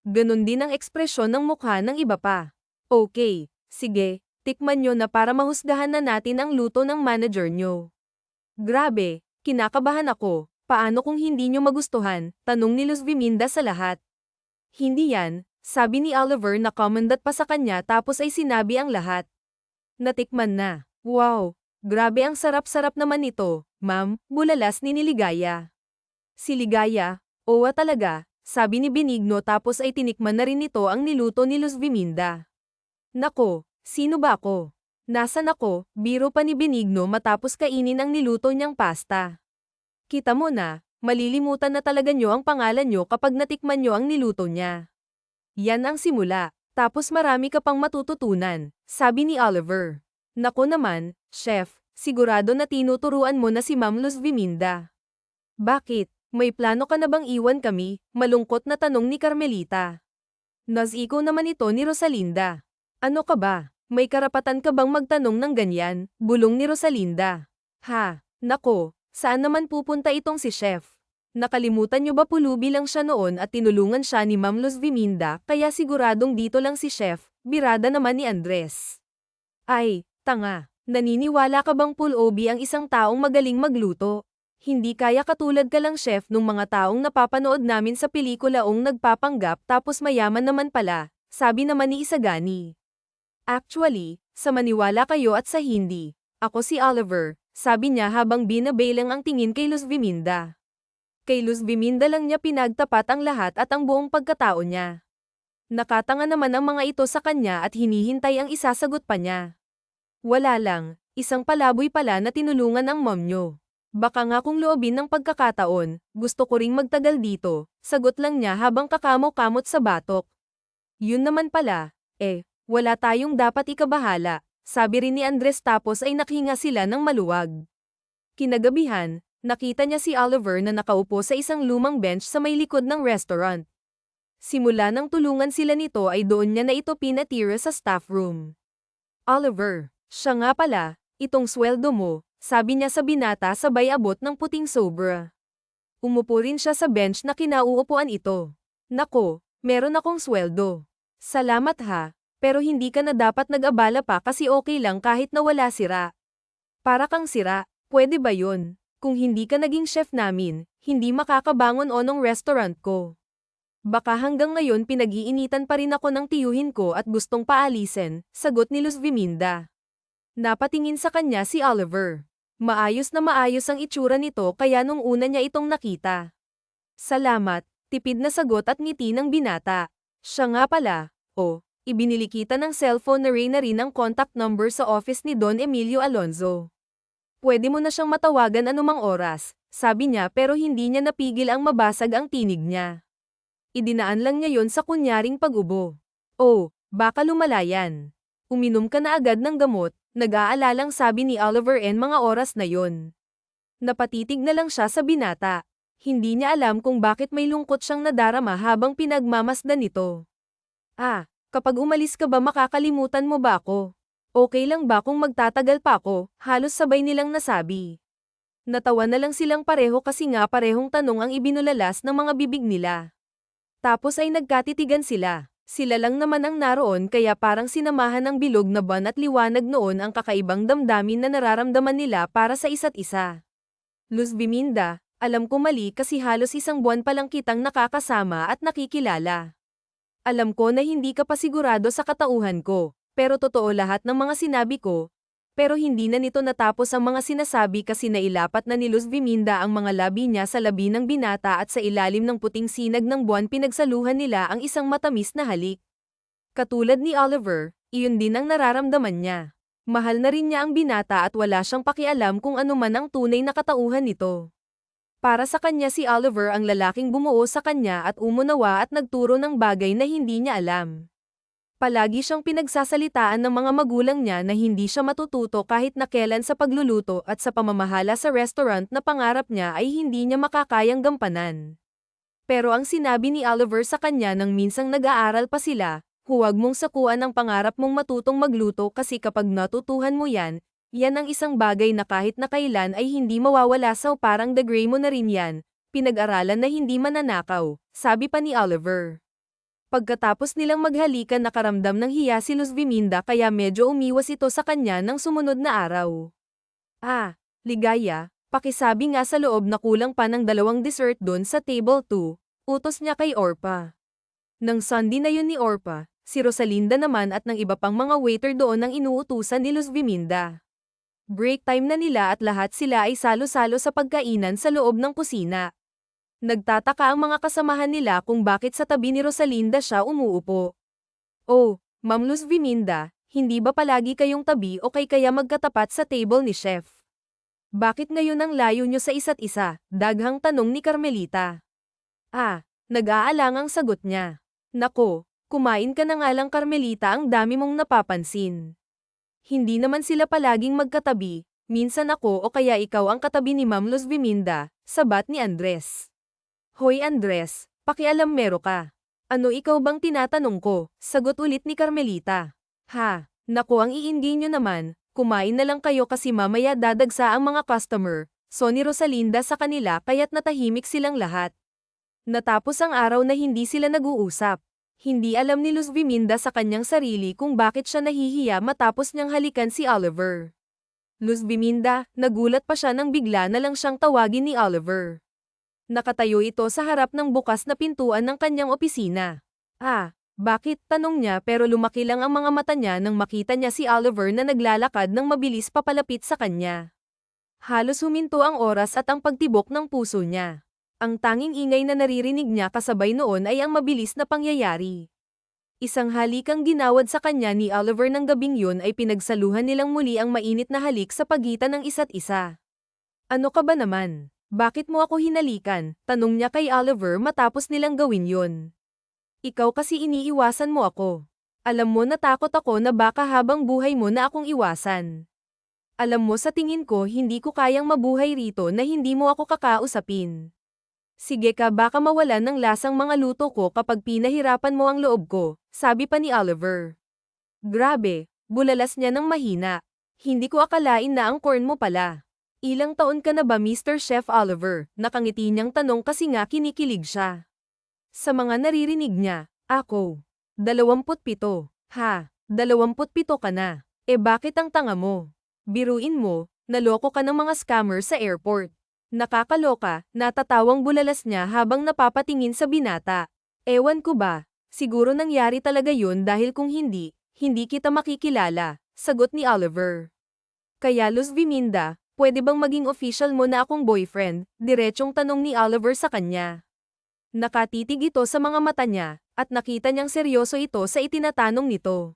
Ganon din ang ekspresyon ng mukha ng iba pa. Okay, sige, tikman nyo na para mahusgahan na natin ang luto ng manager nyo. Grabe, kinakabahan ako. Paano kung hindi nyo magustuhan? Tanong ni Luz Viminda sa lahat. Hindi yan, sabi ni Oliver na commendat pa sa kanya tapos ay sinabi ang lahat. Natikman na. Wow, grabe ang sarap-sarap naman nito, ma'am, bulalas ni Ligaya. Si Ligaya, owa talaga, sabi ni Benigno tapos ay tinikman na rin nito ang niluto ni Luz Viminda. Nako, sino ba ako? Nasaan ako? Biro pa ni Benigno matapos kainin ang niluto niyang pasta. Kita mo na, malilimutan na talaga nyo ang pangalan nyo kapag natikman nyo ang niluto niya. Yan ang simula, tapos marami ka pang matututunan, sabi ni Oliver. Naku naman, chef, sigurado na tinuturuan mo na si Ma'am Luz Viminda. Bakit? May plano ka na bang iwan kami? Malungkot na tanong ni Carmelita. Ikaw naman ito ni Rosalinda. Ano ka ba? May karapatan ka bang magtanong ng ganyan? Bulong ni Rosalinda. Ha, nako, saan naman pupunta itong si Chef? Nakalimutan niyo ba pulubi lang siya noon at tinulungan siya ni Ma'am Luz Viminda kaya siguradong dito lang si Chef, birada naman ni Andres. Ay, tanga, naniniwala ka bang pulubi ang isang taong magaling magluto? Hindi kaya katulad ka lang chef nung mga taong napapanood namin sa pelikulaong nagpapanggap tapos mayaman naman pala, sabi naman ni Isagani. Actually, sa maniwala kayo at sa hindi, ako si Oliver, sabi niya habang binabalang ang tingin kay Luz Viminda. Kay Luz Viminda lang niya pinagtapat ang lahat at ang buong pagkatao niya. Nakatanga naman ang mga ito sa kanya at hinihintay ang isasagot pa niya. Wala lang, isang palaboy pala na tinulungan ang mom niyo. Baka nga kung loobin ng pagkakataon, gusto ko ring magtagal dito, sagot lang niya habang kakamo-kamot sa batok. Yun naman pala, wala tayong dapat ikabahala, sabi rin ni Andres tapos ay nakahinga sila ng maluwag. Kinagabihan, nakita niya si Oliver na nakaupo sa isang lumang bench sa may likod ng restaurant. Simula nang tulungan sila nito ay doon niya na ito pinatira sa staff room. Oliver, siya nga pala, itong sweldo mo, sabi niya sa binata sabay abot ng puting sobra. Umupo rin siya sa bench na kinauupuan ito. Nako, meron akong sweldo. Salamat ha, pero hindi ka na dapat nag-abala pa kasi okay lang kahit na wala sira. Para kang sira, pwede ba yun? Kung hindi ka naging chef namin, hindi makakabangon onong restaurant ko. Baka hanggang ngayon pinag-iinitan pa rin ako ng tiyuhin ko at gustong paalisin, sagot ni Luz Viminda. Napatingin sa kanya si Oliver. Maayos na maayos ang itsura nito kaya nung una niya itong nakita. Salamat, tipid na sagot at ngiti ng binata. Siya nga pala, ibinili kita ng cellphone na Reyna rin ang contact number sa office ni Don Emilio Alonzo. Pwede mo na siyang matawagan anumang oras, sabi niya pero hindi niya napigil ang mabasag ang tinig niya. Idinaan lang niya yon sa kunyaring pag-ubo. Baka lumala yan. Uminom ka na agad ng gamot, nag-aalalang sabi ni Oliver mga oras na yon. Napatitig na lang siya sa binata. Hindi niya alam kung bakit may lungkot siyang nadarama habang pinagmamasdan nito. Kapag umalis ka ba makakalimutan mo ba ako? Okay lang ba kung magtatagal pa ako? Halos sabay nilang nasabi. Natawa na lang silang pareho kasi nga parehong tanong ang ibinulalas ng mga bibig nila. Tapos ay nagkatitigan sila. Sila lang naman ang naroon kaya parang sinamahan ng bilog na buwan at liwanag noon ang kakaibang damdamin na nararamdaman nila para sa isa't isa. Luz Viminda, alam ko mali kasi halos isang buwan pa lang kitang nakakasama at nakikilala. Alam ko na hindi ka pa sigurado sa katauhan ko, pero totoo lahat ng mga sinabi ko. Pero hindi na nito natapos ang mga sinasabi kasi nailapat na ni Luz Viminda ang mga labi niya sa labi ng binata at sa ilalim ng puting sinag ng buwan pinagsaluhan nila ang isang matamis na halik. Katulad ni Oliver, iyon din ang nararamdaman niya. Mahal na rin niya ang binata at wala siyang pakialam kung ano man ang tunay na katauhan nito. Para sa kanya si Oliver ang lalaking bumuo sa kanya at umunawa at nagturo ng bagay na hindi niya alam. Palagi siyang pinagsasalitaan ng mga magulang niya na hindi siya matututo kahit na kailan sa pagluluto at sa pamamahala sa restaurant na pangarap niya ay hindi niya makakayang gampanan. Pero ang sinabi ni Oliver sa kanya nang minsang nag-aaral pa sila, huwag mong sakuan ang pangarap mong matutong magluto kasi kapag natutuhan mo yan, yan ang isang bagay na kahit na kailan ay hindi mawawala so parang degree mo na rin yan, pinag-aralan na hindi mananakaw, sabi pa ni Oliver. Pagkatapos nilang maghalikan nakaramdam ng hiya si Luz Viminda kaya medyo umiwas ito sa kanya ng sumunod na araw. Ligaya, pakisabi nga sa loob na kulang pa ng 2 dessert doon sa table 2, utos niya kay Orpa. Nang Sunday na yun ni Orpa, si Rosalinda naman at ng iba pang mga waiter doon ang inuutusan ni Luz Viminda. Break time na nila at lahat sila ay salo-salo sa pagkainan sa loob ng kusina. Nagtataka ang mga kasamahan nila kung bakit sa tabi ni Rosalinda siya umuupo. Ma'am Luz Viminda, hindi ba palagi kayong tabi o kaya magkatapat sa table ni Chef? Bakit ngayon ang layo nyo sa isa't isa? Daghang tanong ni Carmelita. Nag-aalangang sagot niya. Nako, kumain ka na nga lang Carmelita ang dami mong napapansin. Hindi naman sila palaging magkatabi, minsan ako o kaya ikaw ang katabi ni Ma'am Luz Viminda, sabat ni Andres. Hoy Andres, pakialam mero ka. Ano ikaw bang tinatanong ko? Sagot ulit ni Carmelita. Ha, naku ang iingay nyo naman, kumain na lang kayo kasi mamaya dadagsa ang mga customer. So ni Rosalinda sa kanila kaya't natahimik silang lahat. Natapos ang araw na hindi sila nag-uusap. Hindi alam ni Luz Viminda sa kanyang sarili kung bakit siya nahihiya matapos niyang halikan si Oliver. Luz Viminda, nagulat pa siya nang bigla na lang siyang tawagin ni Oliver. Nakatayo ito sa harap ng bukas na pintuan ng kanyang opisina. Ah, bakit? Tanong niya pero lumaki lang ang mga mata niya nang makita niya si Oliver na naglalakad ng mabilis papalapit sa kanya. Halos huminto ang oras at ang pagtibok ng puso niya. Ang tanging ingay na naririnig niya kasabay noon ay ang mabilis na pangyayari. Isang halikang ginawad sa kanya ni Oliver ng gabing yun ay pinagsaluhan nilang muli ang mainit na halik sa pagitan ng isa't isa. Ano ka ba naman? Bakit mo ako hinalikan? Tanong niya kay Oliver matapos nilang gawin yun. Ikaw kasi iniiwasan mo ako. Alam mo natakot ako na baka habang buhay mo na akong iwasan. Alam mo sa tingin ko hindi ko kayang mabuhay rito na hindi mo ako kakausapin. Sige ka baka mawalan ng lasang mga luto ko kapag pinahirapan mo ang loob ko, sabi pa ni Oliver. Grabe, bulalas niya ng mahina. Hindi ko akalain na ang corn mo pala. Ilang taon ka na ba Mr. Chef Oliver? Nakangiti niyang tanong kasi nga kinikilig siya. Sa mga naririnig niya, ako. 27. Ha, 27 ka na. Bakit ang tanga mo? Biruin mo, naloko ka ng mga scammer sa airport. Nakakaloka, natatawang bulalas niya habang napapatingin sa binata. Ewan ko ba, siguro nangyari talaga yun dahil kung hindi, hindi kita makikilala, sagot ni Oliver. Kaya Luz Viminda, pwede bang maging official mo na akong boyfriend? Diretsong tanong ni Oliver sa kanya. Nakatitig ito sa mga mata niya, at nakita niyang seryoso ito sa itinatanong nito.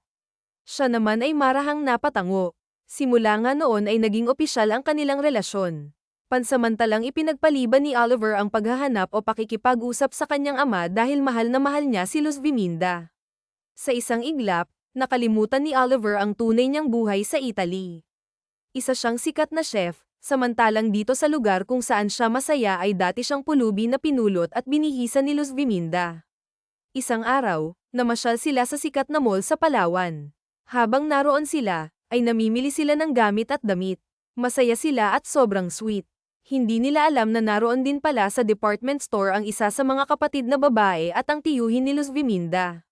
Siya naman ay marahang napatango. Simula nga noon ay naging opisyal ang kanilang relasyon. Pansamantalang ipinagpaliban ni Oliver ang paghahanap o pakikipag-usap sa kanyang ama dahil mahal na mahal niya si Luz Viminda. Sa isang iglap, nakalimutan ni Oliver ang tunay niyang buhay sa Italy. Isa siyang sikat na chef, samantalang dito sa lugar kung saan siya masaya ay dati siyang pulubi na pinulot at binihisan ni Luz Viminda. Isang araw, namasyal sila sa sikat na mall sa Palawan. Habang naroon sila, ay namimili sila ng gamit at damit. Masaya sila at sobrang sweet. Hindi nila alam na naroon din pala sa department store ang isa sa mga kapatid na babae at ang tiyuhin ni Luz Viminda.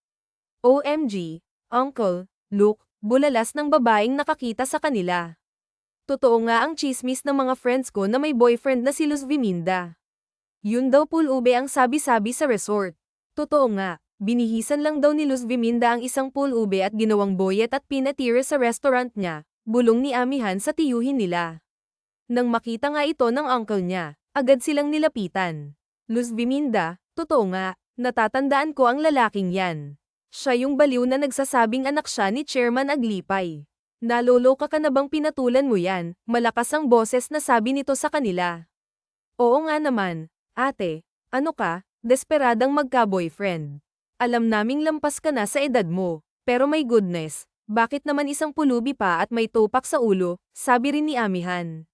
OMG, Uncle, look, bulalas ng babaeng nakakita sa kanila. Totoo nga ang chismis ng mga friends ko na may boyfriend na si Luz Viminda. Yun daw pulube ang sabi-sabi sa resort. Totoo nga, binihisan lang daw ni Luz Viminda ang isang pulube at ginawang boyet at pinatira sa restaurant niya, bulong ni amihan sa tiyuhin nila. Nang makita nga ito ng uncle niya, agad silang nilapitan. Luz Viminda, totoo nga, natatandaan ko ang lalaking yan. Siya yung baliw na nagsasabing anak siya ni Chairman Aglipay. Naloloka ka na bang pinatulan mo yan? Malakas ang boses na sabi nito sa kanila. Oo nga naman, ate, ano ka, desperadang magka-boyfriend. Alam naming lampas ka na sa edad mo, pero may goodness, bakit naman isang pulubi pa at may tupak sa ulo, sabi rin ni amihan.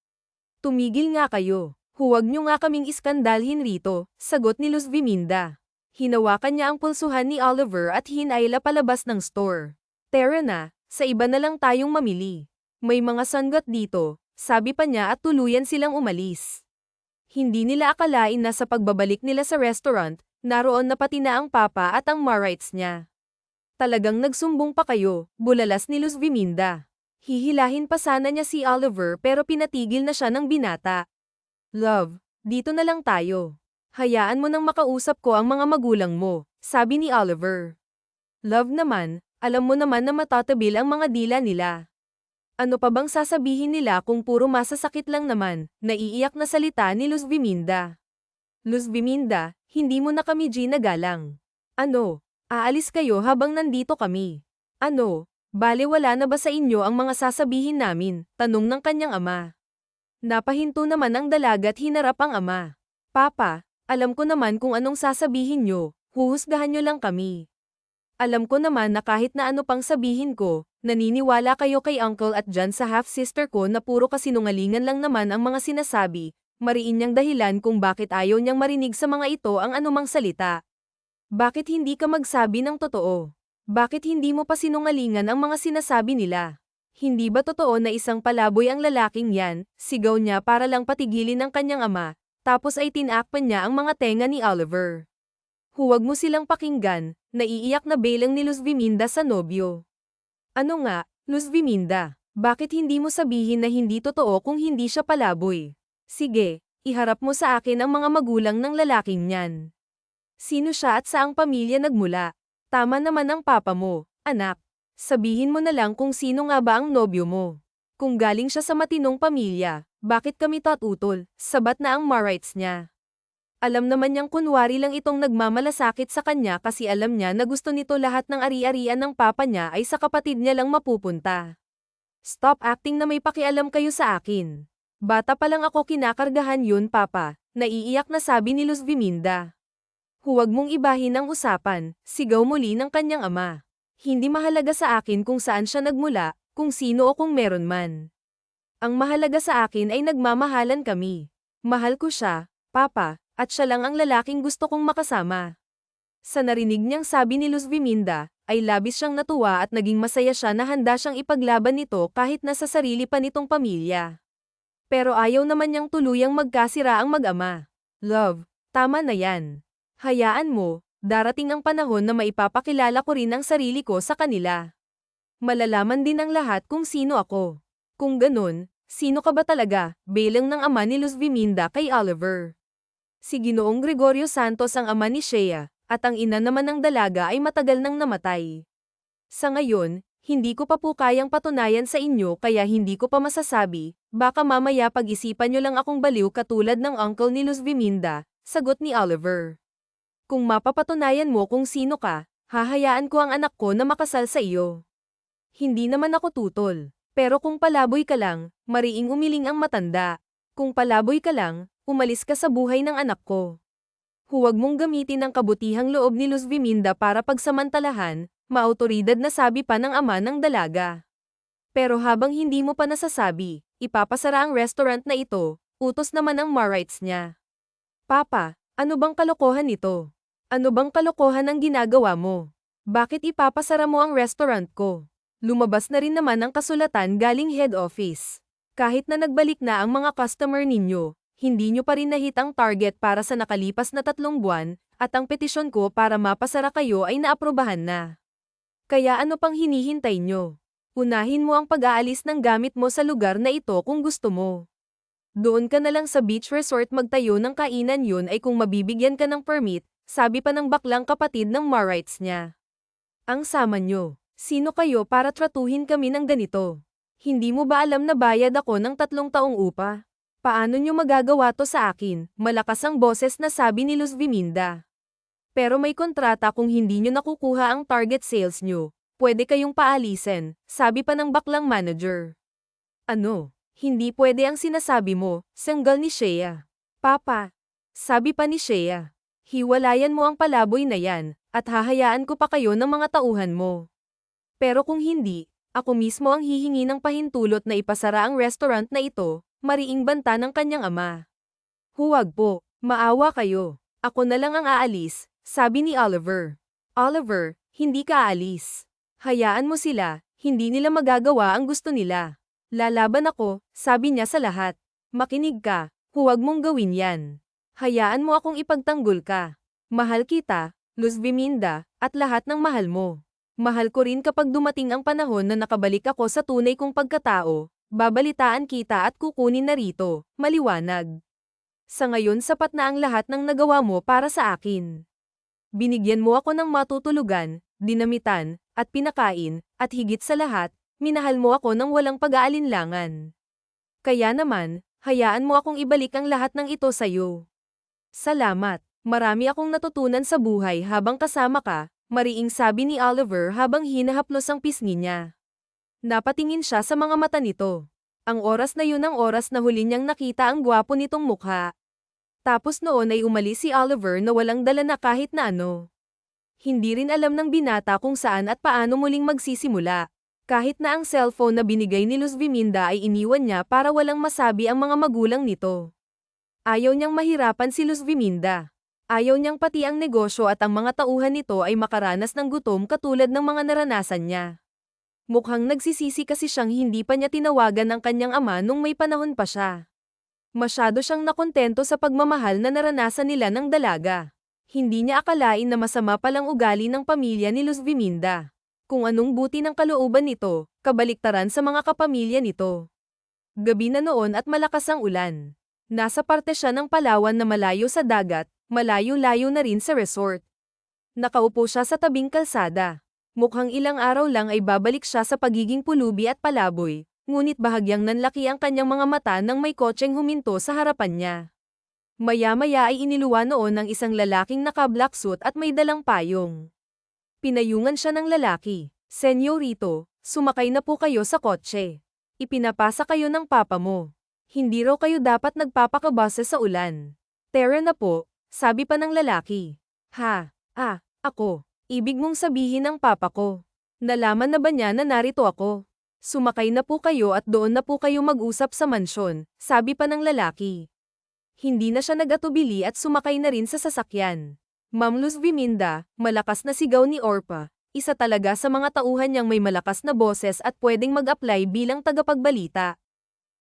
Tumigil nga kayo. Huwag niyo nga kaming iskandalhin rito, sagot ni Luz Viminda. Hinawakan niya ang pulsuhan ni Oliver at hinayla palabas ng store. Tara na, sa iba na lang tayong mamili. May mga sanggot dito, sabi pa niya at tuluyan silang umalis. Hindi nila akalain na sa pagbabalik nila sa restaurant, naroon na pati na ang papa at ang Marites niya. Talagang nagsumbong pa kayo, bulalas ni Luz Viminda. Hihilahin pa sana niya si Oliver pero pinatigil na siya ng binata. Love, dito na lang tayo. Hayaan mo nang makausap ko ang mga magulang mo, sabi ni Oliver. Love naman, alam mo naman na matatabil ang mga dila nila. Ano pa bang sasabihin nila kung puro masasakit lang naman, naiiyak na salita ni Luz Viminda. Luz Viminda, hindi mo na kami ginagalang. Ano, aalis kayo habang nandito kami? Ano? Bale wala na ba sa inyo ang mga sasabihin namin? Tanong ng kanyang ama. Napahinto naman ang dalaga at hinarap ang ama. Papa, alam ko naman kung anong sasabihin nyo, huhusgahan nyo lang kami. Alam ko naman na kahit na ano pang sabihin ko, naniniwala kayo kay uncle at dyan sa half-sister ko na puro kasinungalingan lang naman ang mga sinasabi, mariin niyang dahilan kung bakit ayaw niyang marinig sa mga ito ang anumang salita. Bakit hindi ka magsabi ng totoo? Bakit hindi mo pa sinungalingan ang mga sinasabi nila? Hindi ba totoo na isang palaboy ang lalaking yan? Sigaw niya para lang patigilin ang kanyang ama, tapos ay tinakpan niya ang mga tenga ni Oliver. Huwag mo silang pakinggan, naiiyak na belang ni Luz Viminda sa nobyo. Ano nga, Luz Viminda, bakit hindi mo sabihin na hindi totoo kung hindi siya palaboy? Sige, iharap mo sa akin ang mga magulang ng lalaking yan. Sino siya at saang pamilya nagmula? Tama naman ang papa mo, anak. Sabihin mo na lang kung sino nga ba ang nobyo mo. Kung galing siya sa matinong pamilya, bakit kami tatutol? Sabat na ang marites niya. Alam naman niyang kunwari lang itong nagmamalasakit sa kanya kasi alam niya na gusto nito lahat ng ari-arian ng papa niya ay sa kapatid niya lang mapupunta. Stop acting na may pakialam kayo sa akin. Bata pa lang ako kinakargahan yun papa, naiiyak na sabi ni Luz Viminda. Huwag mong ibahin ang usapan, sigaw muli ng kanyang ama. Hindi mahalaga sa akin kung saan siya nagmula, kung sino o kung meron man. Ang mahalaga sa akin ay nagmamahalan kami. Mahal ko siya, papa, at siya lang ang lalaking gusto kong makasama. Sa narinig niyang sabi ni Luz Viminda, ay labis siyang natuwa at naging masaya siya na handa siyang ipaglaban nito kahit nasa sarili pa nitong pamilya. Pero ayaw naman niyang tuluyang magkasira ang mag-ama. Love, tama na yan. Hayaan mo, darating ang panahon na maipapakilala ko rin ang sarili ko sa kanila. Malalaman din ng lahat kung sino ako. Kung ganun, sino ka ba talaga? Belang ng ama ni Luz Viminda kay Oliver. Si Ginoong Gregorio Santos ang ama ni Shea, at ang ina naman ng dalaga ay matagal nang namatay. Sa ngayon, hindi ko pa po kayang patunayan sa inyo kaya hindi ko pa masasabi, baka mamaya pag-isipan nyo lang akong baliw katulad ng uncle ni Luz Viminda, sagot ni Oliver. Kung mapapatunayan mo kung sino ka, hahayaan ko ang anak ko na makasal sa iyo. Hindi naman ako tutol. Pero kung palaboy ka lang, mariing umiling ang matanda. Kung palaboy ka lang, umalis ka sa buhay ng anak ko. Huwag mong gamitin ang kabutihang loob ni Luz Viminda para pagsamantalahan, maautoridad na sabi pa ng ama ng dalaga. Pero habang hindi mo pa nasasabi, ipapasara ang restaurant na ito, utos naman ang marites niya. Papa, ano bang kalokohan ito? Ano bang kalokohan ang ginagawa mo? Bakit ipapasara mo ang restaurant ko? Lumabas na rin naman ang kasulatan galing head office. Kahit na nagbalik na ang mga customer ninyo, hindi nyo pa rin nahit ang target para sa nakalipas na 3 buwan, at ang petisyon ko para mapasara kayo ay naaprobahan na. Kaya ano pang hinihintay nyo? Unahin mo ang pag-aalis ng gamit mo sa lugar na ito kung gusto mo. Doon ka na lang sa beach resort magtayo ng kainan yun ay kung mabibigyan ka ng permit, sabi pa ng baklang kapatid ng marites niya. Ang sama nyo, sino kayo para tratuhin kami ng ganito? Hindi mo ba alam na bayad ako ng 3 taong upa? Paano nyo magagawa to sa akin? Malakas ang boses na sabi ni Luz Viminda. Pero may kontrata kung hindi nyo nakukuha ang target sales nyo, pwede kayong paalisin, sabi pa ng baklang manager. Ano? Hindi pwede ang sinasabi mo, sanggal ni Shea. Papa, sabi pa ni Shea. Hiwalayan mo ang palaboy na yan, at hahayaan ko pa kayo ng mga tauhan mo. Pero kung hindi, ako mismo ang hihingi ng pahintulot na ipasara ang restaurant na ito, mariing banta ng kanyang ama. Huwag po, maawa kayo. Ako na lang ang aalis, sabi ni Oliver. Oliver, hindi ka aalis. Hayaan mo sila, hindi nila magagawa ang gusto nila. Lalaban ako, sabi niya sa lahat. Makinig ka, huwag mong gawin yan. Hayaan mo akong ipagtanggol ka. Mahal kita, Luz Viminda, at lahat ng mahal mo. Mahal ko rin kapag dumating ang panahon na nakabalik ako sa tunay kong pagkatao, babalitaan kita at kukunin na rito, maliwanag. Sa ngayon sapat na ang lahat ng nagawa mo para sa akin. Binigyan mo ako ng matutulugan, dinamitan, at pinakain, at higit sa lahat, minahal mo ako ng walang pag-aalinlangan. Kaya naman, hayaan mo akong ibalik ang lahat ng ito sa'yo. Salamat, marami akong natutunan sa buhay habang kasama ka, mariing sabi ni Oliver habang hinahaplos ang pisngi niya. Napatingin siya sa mga mata nito. Ang oras na yun ang oras na huli niyang nakita ang gwapo nitong mukha. Tapos noon ay umalis si Oliver na walang dala na kahit na ano. Hindi rin alam ng binata kung saan at paano muling magsisimula. Kahit na ang cellphone na binigay ni Luz Viminda ay iniwan niya para walang masabi ang mga magulang nito. Ayaw niyang mahirapan si Luz Viminda. Ayaw niyang pati ang negosyo at ang mga tauhan nito ay makaranas ng gutom katulad ng mga naranasan niya. Mukhang nagsisisi kasi siyang hindi pa niya tinawagan ang kanyang ama nung may panahon pa siya. Masyado siyang nakontento sa pagmamahal na naranasan nila ng dalaga. Hindi niya akalain na masama palang ugali ng pamilya ni Luz Viminda. Kung anong buti ng kalooban nito, kabaliktaran sa mga kapamilya nito. Gabi na noon at malakas ang ulan. Nasa parte siya ng Palawan na malayo sa dagat, malayo-layo na rin sa resort. Nakaupo siya sa tabing kalsada. Mukhang ilang araw lang ay babalik siya sa pagiging pulubi at palaboy, ngunit bahagyang nanlaki ang kanyang mga mata nang may kotseng huminto sa harapan niya. Maya-maya ay iniluwa noon ng isang lalaking naka-black suit at may dalang payong. Pinayungan siya ng lalaki. "Senyorito, sumakay na po kayo sa kotse. Ipinapasa kayo ng papa mo. Hindi raw kayo dapat nagpapakabasa sa ulan." "Tara na po," sabi pa ng lalaki. Ako. Ibig mong sabihin ng papa ko. Nalaman na ba niya na narito ako? "Sumakay na po kayo at doon na po kayo mag-usap sa mansyon," sabi pa ng lalaki. Hindi na siya nag-atubili at sumakay na rin sa sasakyan. Ma'am Luz Viminda, malakas na sigaw ni Orpa. Isa talaga sa mga tauhan niyang may malakas na boses at pwedeng mag-apply bilang tagapagbalita.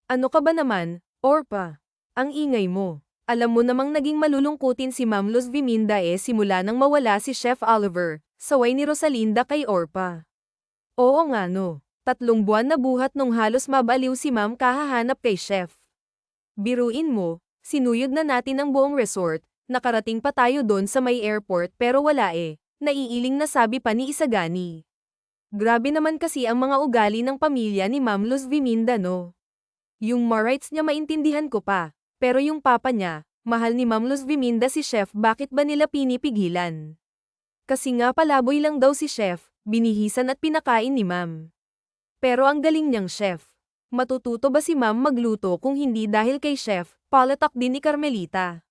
"Ano ka ba naman, Orpa? Ang ingay mo. Alam mo namang naging malulungkutin si Ma'am Luz Viminda simula nang mawala si Chef Oliver," saway ni Rosalinda kay Orpa. "Oo nga no. 3 buwan na buhat nung halos mabaliw si Ma'am kahahanap kay Chef. Biruin mo, sinuyod na natin ang buong resort, nakarating pa tayo doon sa may airport pero wala naiiling na sabi pa ni Isagani. Grabe naman kasi ang mga ugali ng pamilya ni Ma'am Luz Viminda no. Yung rights niya maintindihan ko pa, pero yung papa niya, mahal ni Ma'am Luz Viminda si Chef, bakit ba nila pinipigilan? Kasi nga palaboy lang daw si Chef, binihisan at pinakain ni Ma'am. Pero ang galing niyang chef. Matututo ba si Ma'am magluto kung hindi dahil kay Chef?" Palatak din ni Carmelita.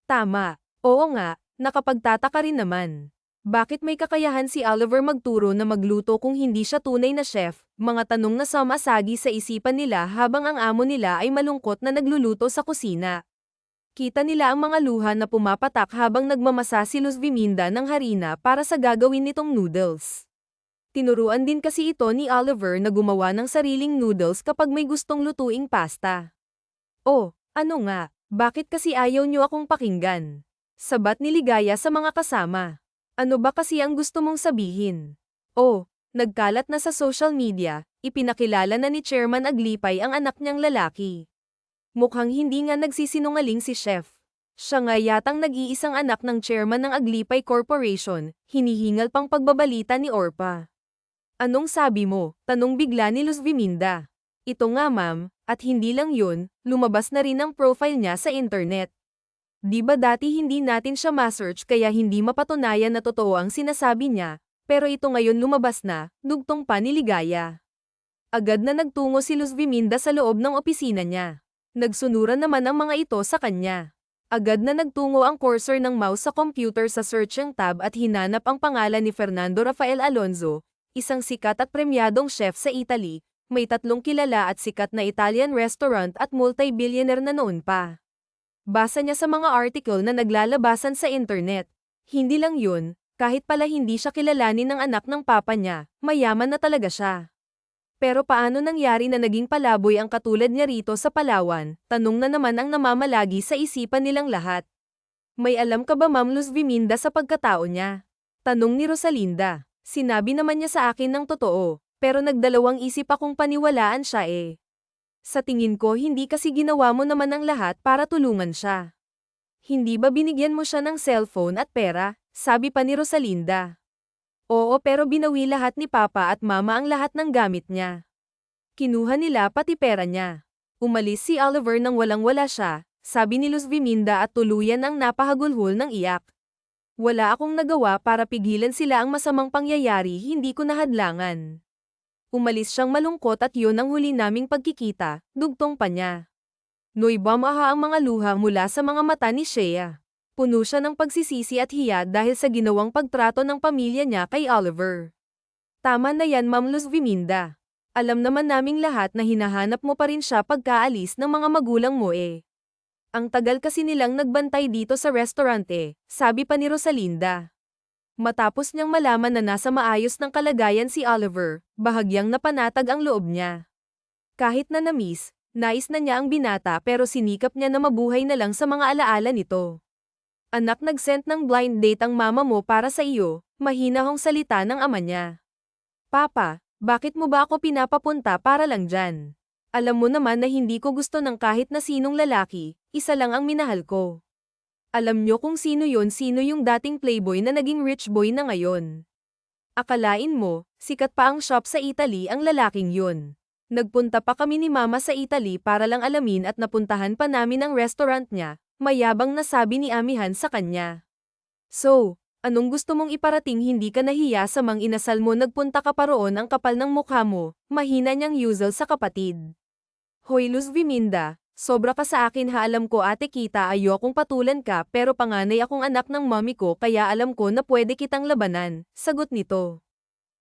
"Tama. Oo nga, nakapagtataka rin naman. Bakit may kakayahan si Oliver magturo na magluto kung hindi siya tunay na chef?" Mga tanong na sumasagi sa isipan nila habang ang amo nila ay malungkot na nagluluto sa kusina. Kita nila ang mga luha na pumapatak habang nagmamasa si Luz Viminda ng harina para sa gagawin nitong noodles. Tinuruan din kasi ito ni Oliver na gumawa ng sariling noodles kapag may gustong lutuing pasta. "Oh, ano nga, bakit kasi ayaw niyo akong pakinggan?" Sabat ni Ligaya sa mga kasama. "Ano ba kasi ang gusto mong sabihin?" "Oh, nagkalat na sa social media, ipinakilala na ni Chairman Aglipay ang anak niyang lalaki. Mukhang hindi nga nagsisinungaling si Chef. Siya nga yatang nag-iisang anak ng chairman ng Aglipay Corporation," hinihingal pang pagbabalita ni Orpa. "Anong sabi mo?" tanong bigla ni Luz Viminda. "Ito nga ma'am, at hindi lang yun, lumabas na rin ang profile niya sa internet. Di ba dati hindi natin siya ma-search kaya hindi mapatunayan na totoo ang sinasabi niya, pero ito ngayon lumabas na," dugtong pa ni Ligaya. Agad na nagtungo si Luz Viminda sa loob ng opisina niya. Nagsunuran naman ang mga ito sa kanya. Agad na nagtungo ang cursor ng mouse sa computer sa searching tab at hinanap ang pangalan ni Fernando Rafael Alonzo, isang sikat at premyadong chef sa Italy, may 3 kilala at sikat na Italian restaurant at multi-billionaire na noon pa. Basa niya sa mga article na naglalabasan sa internet. Hindi lang yun, kahit pala hindi siya kilalanin ng anak ng papa niya, mayaman na talaga siya. Pero paano nangyari na naging palaboy ang katulad niya rito sa Palawan? Tanong na naman ang namamalagi sa isipan nilang lahat. "May alam ka ba Ma'am Luz Viminda sa pagkatao niya?" tanong ni Rosalinda. "Sinabi naman niya sa akin ng totoo, pero nagdalawang isip akong paniwalaan siya Sa tingin ko hindi kasi ginawa mo naman ang lahat para tulungan siya. Hindi ba binigyan mo siya ng cellphone at pera?" sabi pa ni Rosalinda. "Oo pero binawi lahat ni Papa at Mama ang lahat ng gamit niya. Kinuha nila pati pera niya. Umalis si Oliver nang walang-wala siya," sabi ni Luz Viminda at tuluyan ang napahagulhol ng iyak. "Wala akong nagawa para pigilan sila, ang masamang pangyayari hindi ko nahadlangan. Umalis siyang malungkot at yun ang huli naming pagkikita," dugtong pa niya. Noy-bamaha ang mga luha mula sa mga mata ni Shea. Puno siya ng pagsisisi at hiya dahil sa ginawang pagtrato ng pamilya niya kay Oliver. "Tama na yan Ma'am Luz Viminda. Alam naman naming lahat na hinahanap mo pa rin siya pagkaalis ng mga magulang mo Ang tagal kasi nilang nagbantay dito sa restaurant sabi pa ni Rosalinda. Matapos niyang malaman na nasa maayos ng kalagayan si Oliver, bahagyang napanatag ang loob niya. Kahit na namiss, nais na niya ang binata pero sinikap niya na mabuhay na lang sa mga alaala nito. Anak, nag-send ng blind date ang mama mo para sa iyo, mahinahong salita ng ama niya. Papa, bakit mo ba ako pinapapunta para lang dyan? Alam mo naman na hindi ko gusto ng kahit na sinong lalaki, isa lang ang minahal ko. Alam nyo kung sino yung dating playboy na naging rich boy na ngayon. Akalain mo, sikat pa ang shop sa Italy ang lalaking yun. Nagpunta pa kami ni mama sa Italy para lang alamin at napuntahan pa namin ang restaurant niya, mayabang na sabi ni Amihan sa kanya. So, anong gusto mong iparating? Hindi ka nahiya sa mang inasal mo? Nagpunta ka pa roon, ang kapal ng mukha mo, mahina niyang usual sa kapatid. Hoy Luz Viminda, sobra ka sa akin ha. Alam ko ate kita ayokong patulan ka pero panganay akong anak ng mommy ko kaya alam ko na pwede kitang labanan, sagot nito.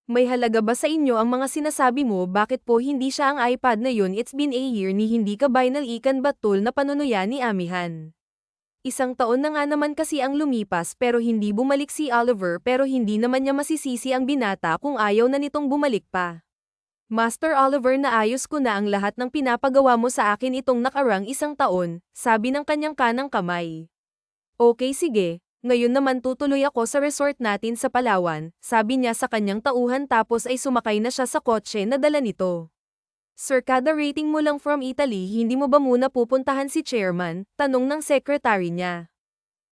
May halaga ba sa inyo ang mga sinasabi mo? Bakit po hindi siya ang iPad na yun? It's been a year ni hindi ka binal ikan batul na panunuya ni Amihan. Isang taon na nga naman kasi ang lumipas pero hindi bumalik si Oliver pero hindi naman niya masisisi ang binata kung ayaw na nitong bumalik pa. Master Oliver, naayos ko na ang lahat ng pinapagawa mo sa akin itong nakarang isang taon, sabi ng kanyang kanang kamay. Okay sige, ngayon naman tutuloy ako sa resort natin sa Palawan, sabi niya sa kanyang tauhan tapos ay sumakay na siya sa kotse na dala nito. Sir, kada rating mo lang from Italy, hindi mo ba muna pupuntahan si chairman? Tanong ng secretary niya.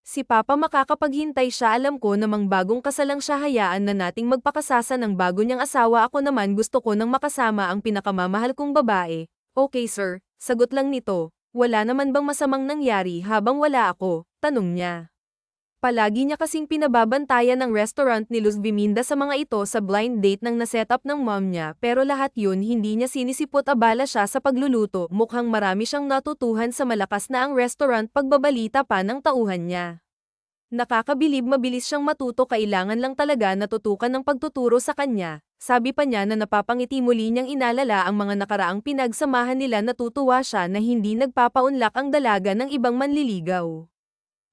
Si Papa makakapaghintay siya, alam ko namang bagong kasalang siya, hayaan na nating magpakasasa ng bago niyang asawa, ako naman gusto ko nang makasama ang pinakamamahal kong babae. Okay sir, sagot lang nito. Wala naman bang masamang nangyari habang wala ako? Tanong niya. Palagi niya kasing pinababantayan ng restaurant ni Luz Viminda sa mga ito sa blind date nang naset up ng mom niya pero lahat yun hindi niya sinisipot, abala siya sa pagluluto, mukhang marami siyang natutuhan sa malakas na ang restaurant, pagbabalita pa ng tauhan niya. Nakakabilib, mabilis siyang matuto, kailangan lang talaga natutukan ng pagtuturo sa kanya, sabi pa niya na napapangiti, muli niyang inalala ang mga nakaraang pinagsamahan nila, natutuwa siya na hindi nagpapaunlak ang dalaga ng ibang manliligaw.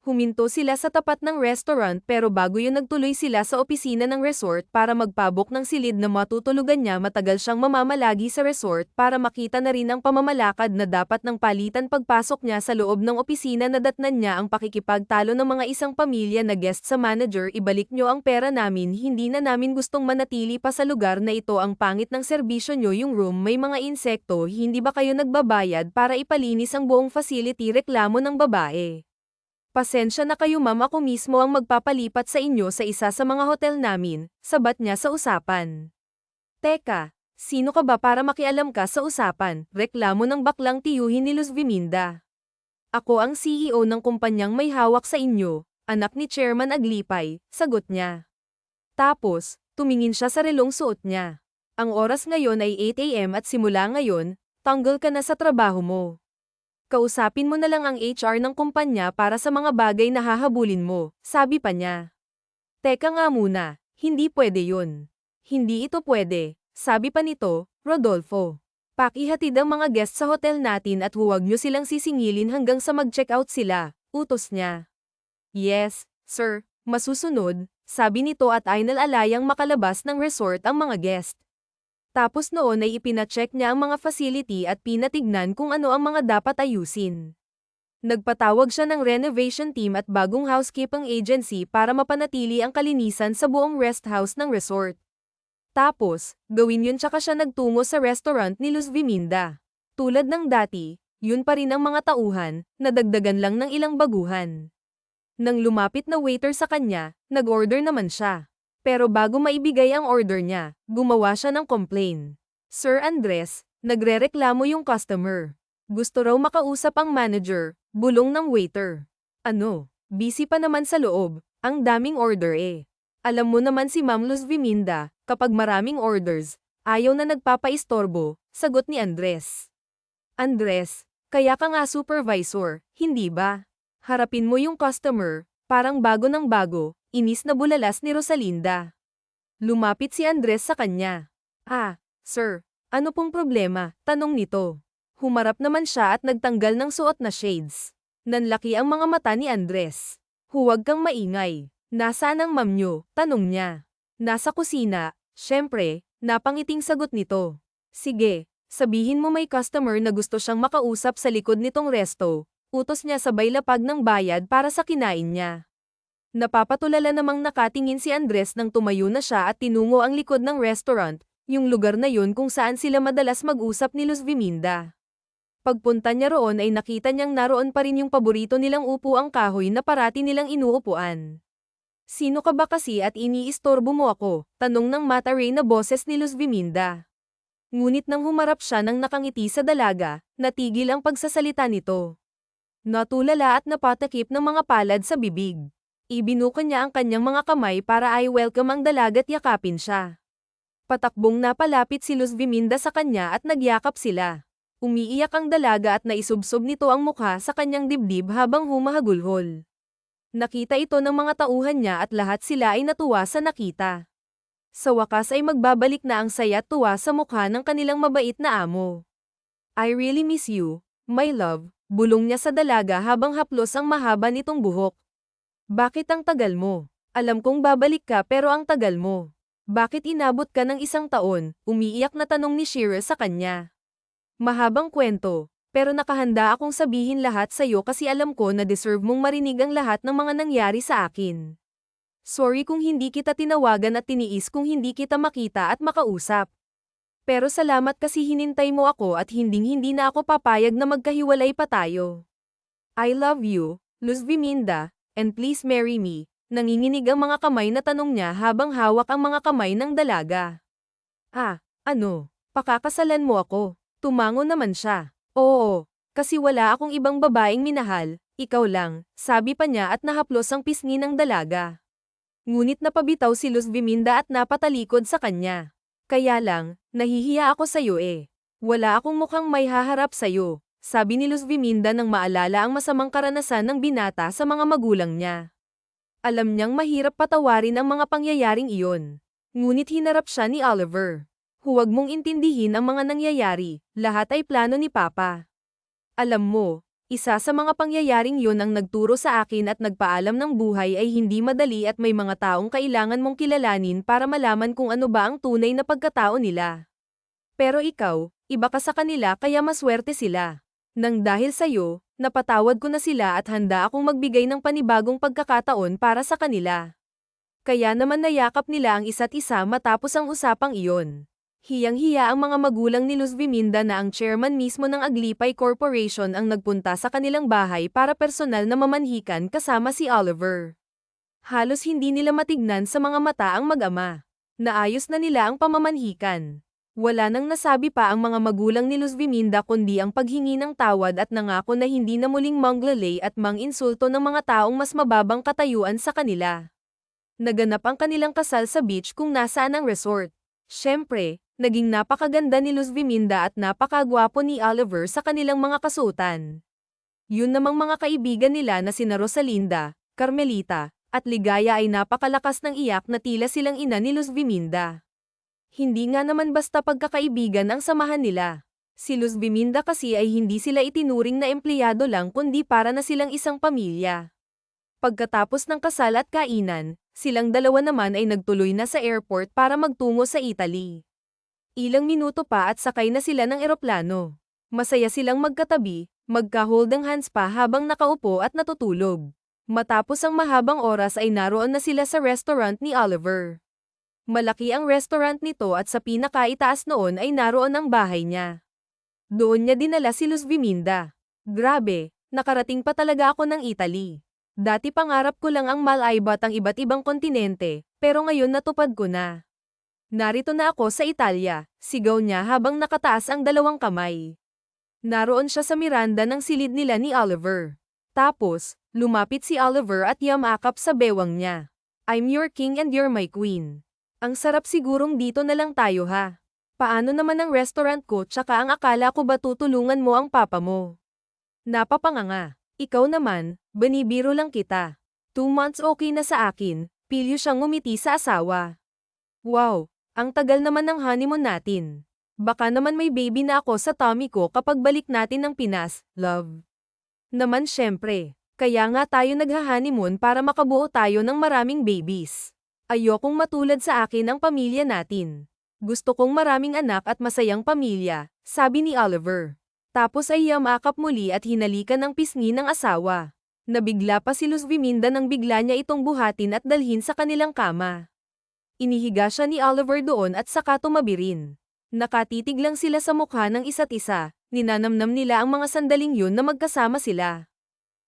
Huminto sila sa tapat ng restaurant pero bago yun nagtuloy sila sa opisina ng resort para magpabok ng silid na matutulugan niya. Matagal siyang mamamalagi sa resort para makita na rin ang pamamalakad na dapat ng palitan. Pagpasok niya sa loob ng opisina, nadatnan niya ang pakikipagtalo ng mga isang pamilya na guest sa manager. Ibalik nyo ang pera namin, hindi na namin gustong manatili pa sa lugar na ito, ang pangit ng serbisyo nyo, yung room may mga insekto, hindi ba kayo nagbabayad para ipalinis ang buong facility? Reklamo ng babae. Pasensya na kayo ma'am, ako mismo ang magpapalipat sa inyo sa isa sa mga hotel namin, sabat niya sa usapan. Teka, sino ka ba para makialam ka sa usapan? Reklamo ng baklang tiyuhin ni Luz Viminda. Ako ang CEO ng kumpanyang may hawak sa inyo, anak ni Chairman Aglipay, sagot niya. Tapos, tumingin siya sa relong suot niya. Ang oras ngayon ay 8 AM at simula ngayon, tanggal ka na sa trabaho mo. Kausapin mo na lang ang HR ng kumpanya para sa mga bagay na hahabulin mo, sabi pa niya. Teka nga muna, hindi pwede yun. Hindi ito pwede, sabi pa nito, Rodolfo. Pakihatid ang mga guest sa hotel natin at huwag nyo silang sisingilin hanggang sa mag-check out sila, utos niya. Yes, sir, masusunod, sabi nito at ay nalalayang makalabas ng resort ang mga guest. Tapos noon ay ipina-check niya ang mga facility at pinatignan kung ano ang mga dapat ayusin. Nagpatawag siya ng renovation team at bagong housekeeping agency para mapanatili ang kalinisan sa buong rest house ng resort. Tapos, gawin yun tsaka siya nagtungo sa restaurant ni Luz Viminda. Tulad ng dati, yun pa rin ang mga tauhan, nadagdagan lang ng ilang baguhan. Nang lumapit na waiter sa kanya, nag-order naman siya. Pero bago maibigay ang order niya, gumawa siya ng complaint. Sir Andres, nagrereklamo yung customer. Gusto raw makausap ang manager, bulong ng waiter. Ano, busy pa naman sa loob, ang daming order Alam mo naman si Ma'am Luz Viminda, kapag maraming orders, ayaw na nagpapaistorbo, sagot ni Andres. Andres, kaya ka nga supervisor, hindi ba? Harapin mo yung customer, parang bago ng bago. Inis na bulalas ni Rosalinda. Lumapit si Andres sa kanya. Sir, ano pong problema? Tanong nito. Humarap naman siya at nagtanggal ng suot na shades. Nanlaki ang mga mata ni Andres. Huwag kang maingay. Nasaan ang ma'am nyo? Tanong niya. Nasa kusina. Syempre, napangiting sagot nito. Sige, sabihin mo may customer na gusto siyang makausap sa likod nitong resto. Utos niya sabay lapag ng bayad para sa kinain niya. Napapatulala namang nakatingin si Andres nang tumayo na siya at tinungo ang likod ng restaurant, yung lugar na yun kung saan sila madalas mag-usap ni Luz Viminda. Pagpunta niya roon ay nakita niyang naroon pa rin yung paborito nilang upuang kahoy na parati nilang inuupuan. Sino ka ba kasi at iniistorbo mo ako? Tanong ng mataray na boses ni Luz Viminda. Ngunit nang humarap siya ng nakangiti sa dalaga, natigil ang pagsasalita nito. Natulala at napatakip ng mga palad sa bibig. Ibinuka niya ang kanyang mga kamay para ay welcome ang dalaga at yakapin siya. Patakbong napalapit si Luz Viminda sa kanya at nagyakap sila. Umiiyak ang dalaga at naisubsob nito ang mukha sa kanyang dibdib habang humahagulhol. Nakita ito ng mga tauhan niya at lahat sila ay natuwa sa nakita. Sa wakas ay magbabalik na ang saya at tuwa sa mukha ng kanilang mabait na amo. I really miss you, my love, bulong niya sa dalaga habang haplos ang mahaba nitong buhok. Bakit ang tagal mo? Alam kong babalik ka pero ang tagal mo. Bakit inabot ka ng 1 taon? Umiiyak na tanong ni Shira sa kanya. Mahabang kwento, pero nakahanda akong sabihin lahat sa'yo kasi alam ko na deserve mong marinig ang lahat ng mga nangyari sa akin. Sorry kung hindi kita tinawagan at tiniis kung hindi kita makita at makausap. Pero salamat kasi hinintay mo ako at hinding-hindi na ako papayag na magkahiwalay pa tayo. I love you, Luz Viminda, and please marry me. Nanginginig ang mga kamay na tanong niya habang hawak ang mga kamay ng dalaga. Ah, ano? Pakakasalan mo ako? Tumango naman siya. Oo, kasi wala akong ibang babaeng minahal, ikaw lang, sabi pa niya at nahaplos ang pisngi ng dalaga. Ngunit napabitaw si Luz Viminda at napatalikod sa kanya. Kaya lang, nahihiya ako sa'yo eh. Wala akong mukhang may haharap sa'yo, sabi ni Luz Viminda nang maalala ang masamang karanasan ng binata sa mga magulang niya. Alam niyang mahirap patawarin ang mga pangyayaring iyon. Ngunit hinarap siya ni Oliver. Huwag mong intindihin ang mga nangyayari, lahat ay plano ni Papa. Alam mo, isa sa mga pangyayaring yun ang nagturo sa akin at nagpaalam ng buhay ay hindi madali at may mga taong kailangan mong kilalanin para malaman kung ano ba ang tunay na pagkatao nila. Pero ikaw, iba ka sa kanila kaya maswerte sila. Nang dahil sa'yo, napatawad ko na sila at handa akong magbigay ng panibagong pagkakataon para sa kanila. Kaya naman nayakap nila ang isa't isa matapos ang usapang iyon. Hiyang-hiya ang mga magulang ni Luz Viminda na ang chairman mismo ng Aglipay Corporation ang nagpunta sa kanilang bahay para personal na mamanhikan kasama si Oliver. Halos hindi nila matignan sa mga mata ang mag-ama. Naayos na nila ang pamamanhikan. Wala nang nasabi pa ang mga magulang ni Luz Viminda kundi ang paghingi ng tawad at nangako na hindi na muling manglalay at manginsulto ng mga taong mas mababang katayuan sa kanila. Naganap ang kanilang kasal sa beach kung nasaan ang resort. Siyempre, naging napakaganda ni Luz Viminda at napakagwapo ni Oliver sa kanilang mga kasuotan. Yun namang mga kaibigan nila na sina Rosalinda, Carmelita, at Ligaya ay napakalakas ng iyak na tila silang ina ni Luz Viminda. Hindi nga naman basta pagkakaibigan ang samahan nila. Si Luz Viminda kasi ay hindi sila itinuring na empleyado lang kundi para na silang isang pamilya. Pagkatapos ng kasal at kainan, silang dalawa naman ay nagtuloy na sa airport para magtungo sa Italy. Ilang minuto pa at sakay na sila ng eroplano. Masaya silang magkatabi, magka-holding hands pa habang nakaupo at natutulog. Matapos ang mahabang oras ay naroon na sila sa restaurant ni Oliver. Malaki ang restaurant nito at sa pinakaitaas noon ay naroon ang bahay niya. Doon niya dinala si Luz Viminda. Grabe, nakarating pa talaga ako ng Italy. Dati pangarap ko lang ang malaibat ang iba't ibang kontinente, pero ngayon natupad ko na. Narito na ako sa Italia, sigaw niya habang nakataas ang 2 kamay. Naroon siya sa miranda ng silid nila ni Oliver. Tapos, lumapit si Oliver at yamakap sa bewang niya. I'm your king and you're my queen. Ang sarap sigurong dito na lang tayo ha. Paano naman ang restaurant ko tsaka ang akala ko ba tutulungan mo ang papa mo? Napapanganga. Ikaw naman, banibiro lang kita. 2 months okay na sa akin, pilyo siyang ngumiti sa asawa. Wow, ang tagal naman ng honeymoon natin. Baka naman may baby na ako sa tummy ko kapag balik natin ng Pinas, love. Naman syempre. Kaya nga tayo nagha-honeymoon para makabuo tayo ng maraming babies. Ayokong matulad sa akin ang pamilya natin. Gusto kong maraming anak at masayang pamilya, sabi ni Oliver. Tapos ay yamakap muli at hinalikan ng pisngi ng asawa. Nabigla pa si Luz Viminda nang bigla niya itong buhatin at dalhin sa kanilang kama. Inihiga siya ni Oliver doon at saka tumabi rin. Nakatitig lang sila sa mukha ng isa't isa, ninanamnam nila ang mga sandaling yun na magkasama sila.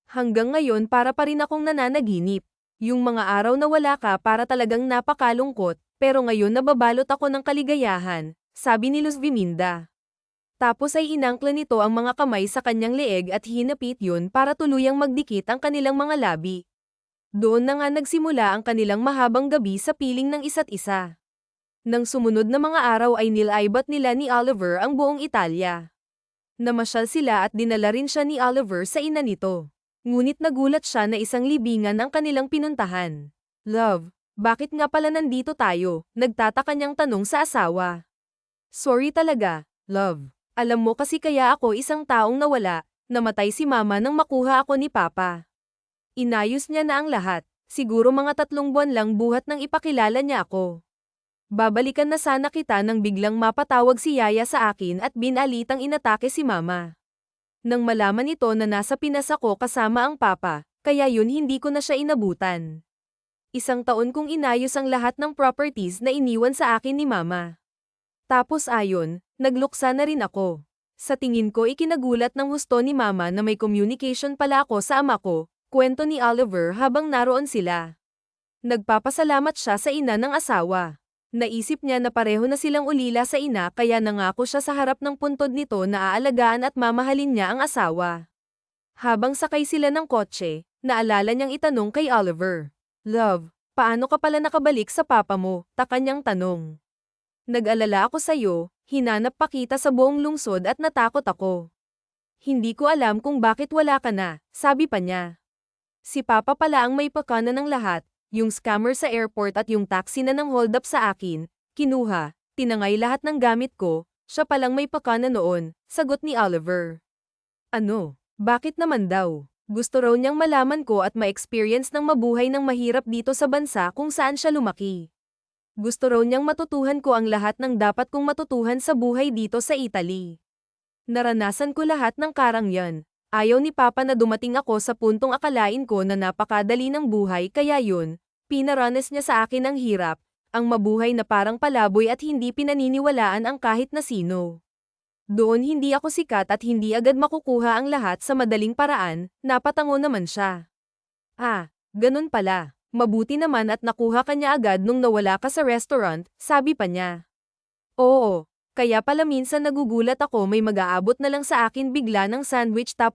Hanggang ngayon para pa rin akong nananaginip. Yung mga araw na wala ka para talagang napakalungkot, pero ngayon nababalot ako ng kaligayahan, sabi ni Luz Viminda. Tapos ay inangkla nito ang mga kamay sa kanyang leeg at hinapit yun para tuluyang magdikit ang kanilang mga labi. Doon na nga nagsimula ang kanilang mahabang gabi sa piling ng isa't isa. Nang sumunod na mga araw ay nilaibat nila ni Oliver ang buong Italia. Namasyal sila at dinala rin siya ni Oliver sa ina nito. Ngunit nagulat siya na isang libingan ang kanilang pinuntahan. Love, bakit nga pala nandito tayo? Nagtataka niyang tanong sa asawa. Sorry talaga, love. Alam mo kasi kaya ako isang taong nawala, namatay si mama nang makuha ako ni papa. Inayos niya na ang lahat, siguro mga 3 buwan lang buhat nang ipakilala niya ako. Babalikan na sana kita nang biglang mapatawag si Yaya sa akin at binalitang inatake si mama. Nang malaman nito na nasa Pinas ako kasama ang papa, kaya yun hindi ko na siya inabutan. 1 taon kong inayos ang lahat ng properties na iniwan sa akin ni mama. Tapos ayon, nagluksa na rin ako. Sa tingin ko ikinagulat ng husto ni mama na may communication pala ako sa ama ko, kwento ni Oliver habang naroon sila. Nagpapasalamat siya sa ina ng asawa. Naisip niya na pareho na silang ulila sa ina kaya nangako siya sa harap ng puntod nito na aalagaan at mamahalin niya ang asawa. Habang sakay sila ng kotse, naalala niyang itanong kay Oliver. Love, paano ka pala nakabalik sa papa mo? Taka niyang tanong. Nag-alala ako sa'yo, hinanap pa kita sa buong lungsod at natakot ako. Hindi ko alam kung bakit wala ka na, sabi pa niya. Si papa pala ang may pakana ng lahat. Yung scammer sa airport at yung taxi na nang hold up sa akin, kinuha, tinangay lahat ng gamit ko, siya palang may pakana noon, sagot ni Oliver. Ano? Bakit naman daw? Gusto raw niyang malaman ko at ma-experience ng mabuhay ng mahirap dito sa bansa kung saan siya lumaki. Gusto raw niyang matutuhan ko ang lahat ng dapat kong matutuhan sa buhay dito sa Italy. Naranasan ko lahat ng karang yan. Ayaw ni Papa na dumating ako sa puntong akalain ko na napakadali ng buhay kaya yun, pinaranas niya sa akin ang hirap, ang mabuhay na parang palaboy at hindi pinaniniwalaan ang kahit na sino. Doon hindi ako sikat at hindi agad makukuha ang lahat sa madaling paraan, napatango naman siya. Ah, ganun pala. Mabuti naman at nakuha ka niya agad nung nawala ka sa restaurant, sabi pa niya. Oo. Kaya pala minsan nagugulat ako may mag-aabot na lang sa akin bigla ng sandwich